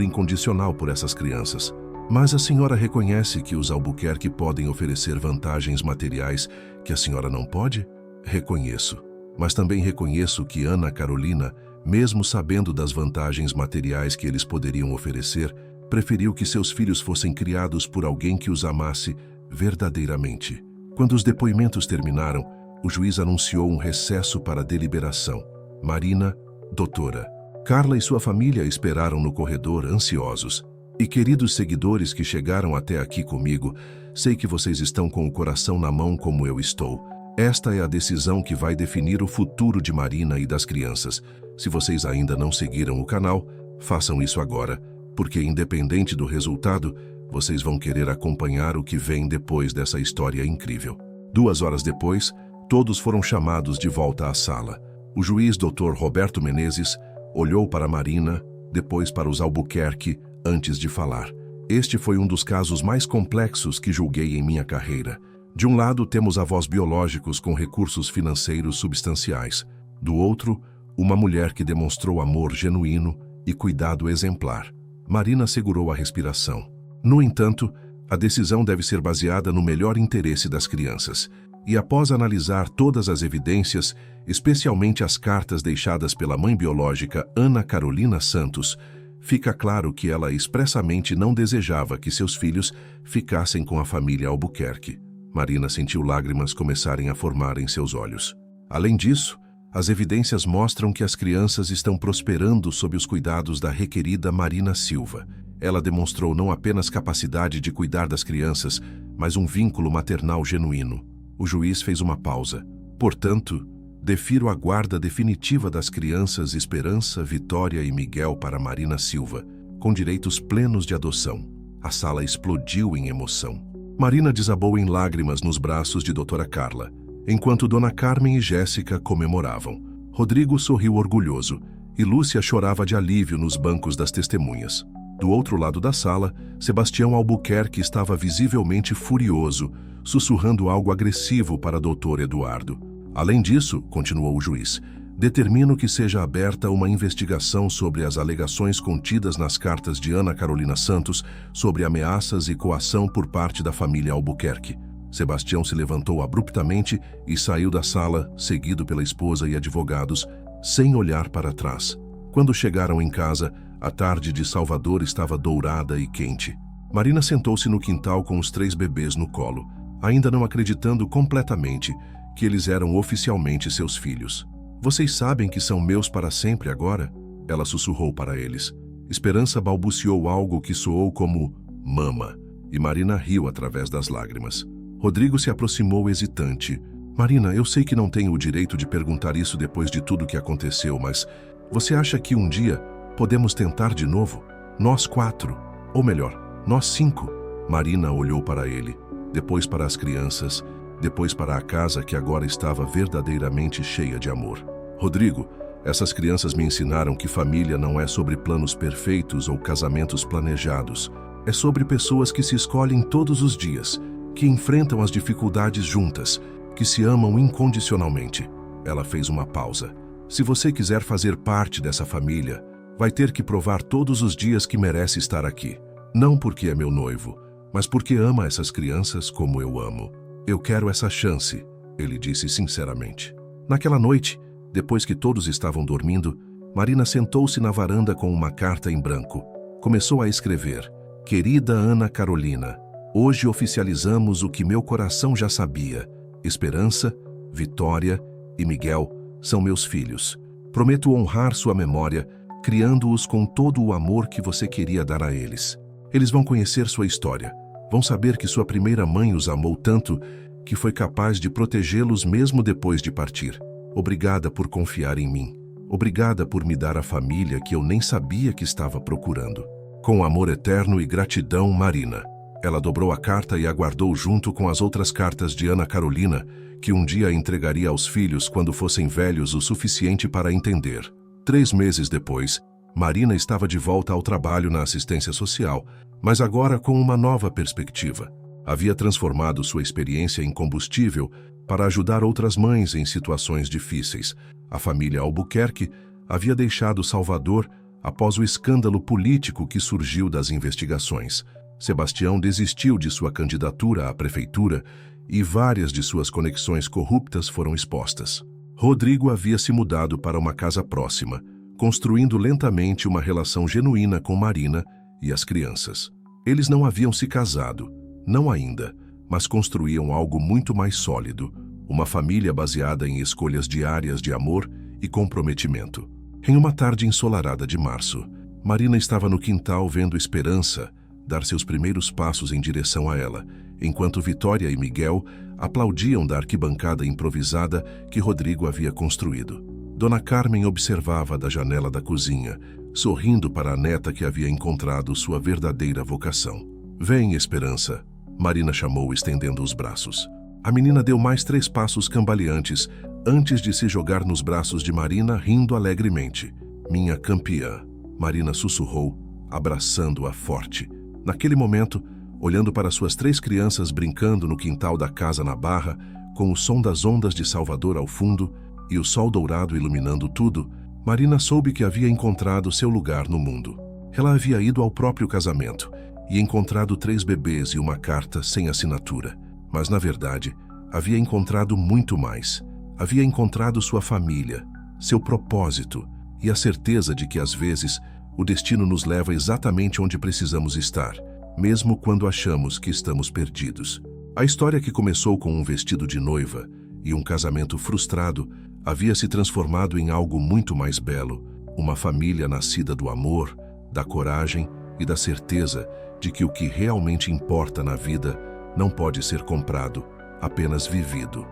incondicional por essas crianças. Mas a senhora reconhece que os Albuquerque podem oferecer vantagens materiais que a senhora não pode? Reconheço. Mas também reconheço que Ana Carolina, mesmo sabendo das vantagens materiais que eles poderiam oferecer, preferiu que seus filhos fossem criados por alguém que os amasse verdadeiramente. Quando os depoimentos terminaram, o juiz anunciou um recesso para deliberação. Marina, doutora. Carla e sua família esperaram no corredor, ansiosos. E queridos seguidores que chegaram até aqui comigo, sei que vocês estão com o coração na mão como eu estou. Esta é a decisão que vai definir o futuro de Marina e das crianças. Se vocês ainda não seguiram o canal, façam isso agora, porque independente do resultado, vocês vão querer acompanhar o que vem depois dessa história incrível. 2 horas depois, todos foram chamados de volta à sala. O juiz Dr. Roberto Menezes olhou para Marina, depois para os Albuquerque, antes de falar. Este foi um dos casos mais complexos que julguei em minha carreira. De um lado, temos avós biológicos com recursos financeiros substanciais. Do outro, uma mulher que demonstrou amor genuíno e cuidado exemplar. Marina segurou a respiração. No entanto, a decisão deve ser baseada no melhor interesse das crianças. E após analisar todas as evidências, especialmente as cartas deixadas pela mãe biológica Ana Carolina Santos, fica claro que ela expressamente não desejava que seus filhos ficassem com a família Albuquerque. Marina sentiu lágrimas começarem a formar em seus olhos. Além disso, as evidências mostram que as crianças estão prosperando sob os cuidados da requerida Marina Silva. Ela demonstrou não apenas capacidade de cuidar das crianças, mas um vínculo maternal genuíno. O juiz fez uma pausa. Portanto, defiro a guarda definitiva das crianças Esperança, Vitória e Miguel para Marina Silva, com direitos plenos de adoção. A sala explodiu em emoção. Marina desabou em lágrimas nos braços de doutora Carla, enquanto Dona Carmen e Jéssica comemoravam. Rodrigo sorriu orgulhoso e Lúcia chorava de alívio nos bancos das testemunhas. Do outro lado da sala, Sebastião Albuquerque estava visivelmente furioso, sussurrando algo agressivo para Dr. Eduardo. Além disso, continuou o juiz, determino que seja aberta uma investigação sobre as alegações contidas nas cartas de Ana Carolina Santos sobre ameaças e coação por parte da família Albuquerque. Sebastião se levantou abruptamente e saiu da sala, seguido pela esposa e advogados, sem olhar para trás. Quando chegaram em casa, a tarde de Salvador estava dourada e quente. Marina sentou-se no quintal com os 3 bebês no colo, ainda não acreditando completamente que eles eram oficialmente seus filhos. Vocês sabem que são meus para sempre agora? Ela sussurrou para eles. Esperança balbuciou algo que soou como mama, e Marina riu através das lágrimas. Rodrigo se aproximou hesitante. Marina, eu sei que não tenho o direito de perguntar isso depois de tudo que aconteceu, mas você acha que um dia podemos tentar de novo? Nós 4, ou melhor, nós 5. Marina olhou para ele, depois para as crianças, depois para a casa que agora estava verdadeiramente cheia de amor. Rodrigo, essas crianças me ensinaram que família não é sobre planos perfeitos ou casamentos planejados. É sobre pessoas que se escolhem todos os dias, que enfrentam as dificuldades juntas, que se amam incondicionalmente. Ela fez uma pausa. Se você quiser fazer parte dessa família, vai ter que provar todos os dias que merece estar aqui. Não porque é meu noivo, mas porque ama essas crianças como eu amo. Eu quero essa chance, ele disse sinceramente. Naquela noite, depois que todos estavam dormindo, Marina sentou-se na varanda com uma carta em branco. Começou a escrever: Querida Ana Carolina, hoje oficializamos o que meu coração já sabia. Esperança, Vitória e Miguel são meus filhos. Prometo honrar sua memória, criando-os com todo o amor que você queria dar a eles. Eles vão conhecer sua história. Vão saber que sua primeira mãe os amou tanto que foi capaz de protegê-los mesmo depois de partir. Obrigada por confiar em mim. Obrigada por me dar a família que eu nem sabia que estava procurando. Com amor eterno e gratidão, Marina. Ela dobrou a carta e a guardou junto com as outras cartas de Ana Carolina, que um dia entregaria aos filhos quando fossem velhos o suficiente para entender. 3 meses depois, Marina estava de volta ao trabalho na assistência social, mas agora com uma nova perspectiva. Havia transformado sua experiência em combustível para ajudar outras mães em situações difíceis. A família Albuquerque havia deixado Salvador após o escândalo político que surgiu das investigações. Sebastião desistiu de sua candidatura à prefeitura e várias de suas conexões corruptas foram expostas. Rodrigo havia se mudado para uma casa próxima, construindo lentamente uma relação genuína com Marina e as crianças. Eles não haviam se casado, não ainda, mas construíam algo muito mais sólido, uma família baseada em escolhas diárias de amor e comprometimento. Em uma tarde ensolarada de março, Marina estava no quintal vendo Esperança dar seus primeiros passos em direção a ela, enquanto Vitória e Miguel aplaudiam da arquibancada improvisada que Rodrigo havia construído. Dona Carmen observava da janela da cozinha, sorrindo para a neta que havia encontrado sua verdadeira vocação. Vem, Esperança, Marina chamou, estendendo os braços. A menina deu mais 3 passos cambaleantes antes de se jogar nos braços de Marina, rindo alegremente. Minha campeã, Marina sussurrou, abraçando-a forte. Naquele momento, olhando para suas 3 crianças brincando no quintal da casa na Barra, com o som das ondas de Salvador ao fundo e o sol dourado iluminando tudo, Marina soube que havia encontrado seu lugar no mundo. Ela havia ido ao próprio casamento e encontrado 3 bebês e uma carta sem assinatura. Mas, na verdade, havia encontrado muito mais. Havia encontrado sua família, seu propósito e a certeza de que, às vezes, o destino nos leva exatamente onde precisamos estar, mesmo quando achamos que estamos perdidos. A história, que começou com um vestido de noiva e um casamento frustrado, havia se transformado em algo muito mais belo, uma família nascida do amor, da coragem e da certeza de que o que realmente importa na vida não pode ser comprado, apenas vivido.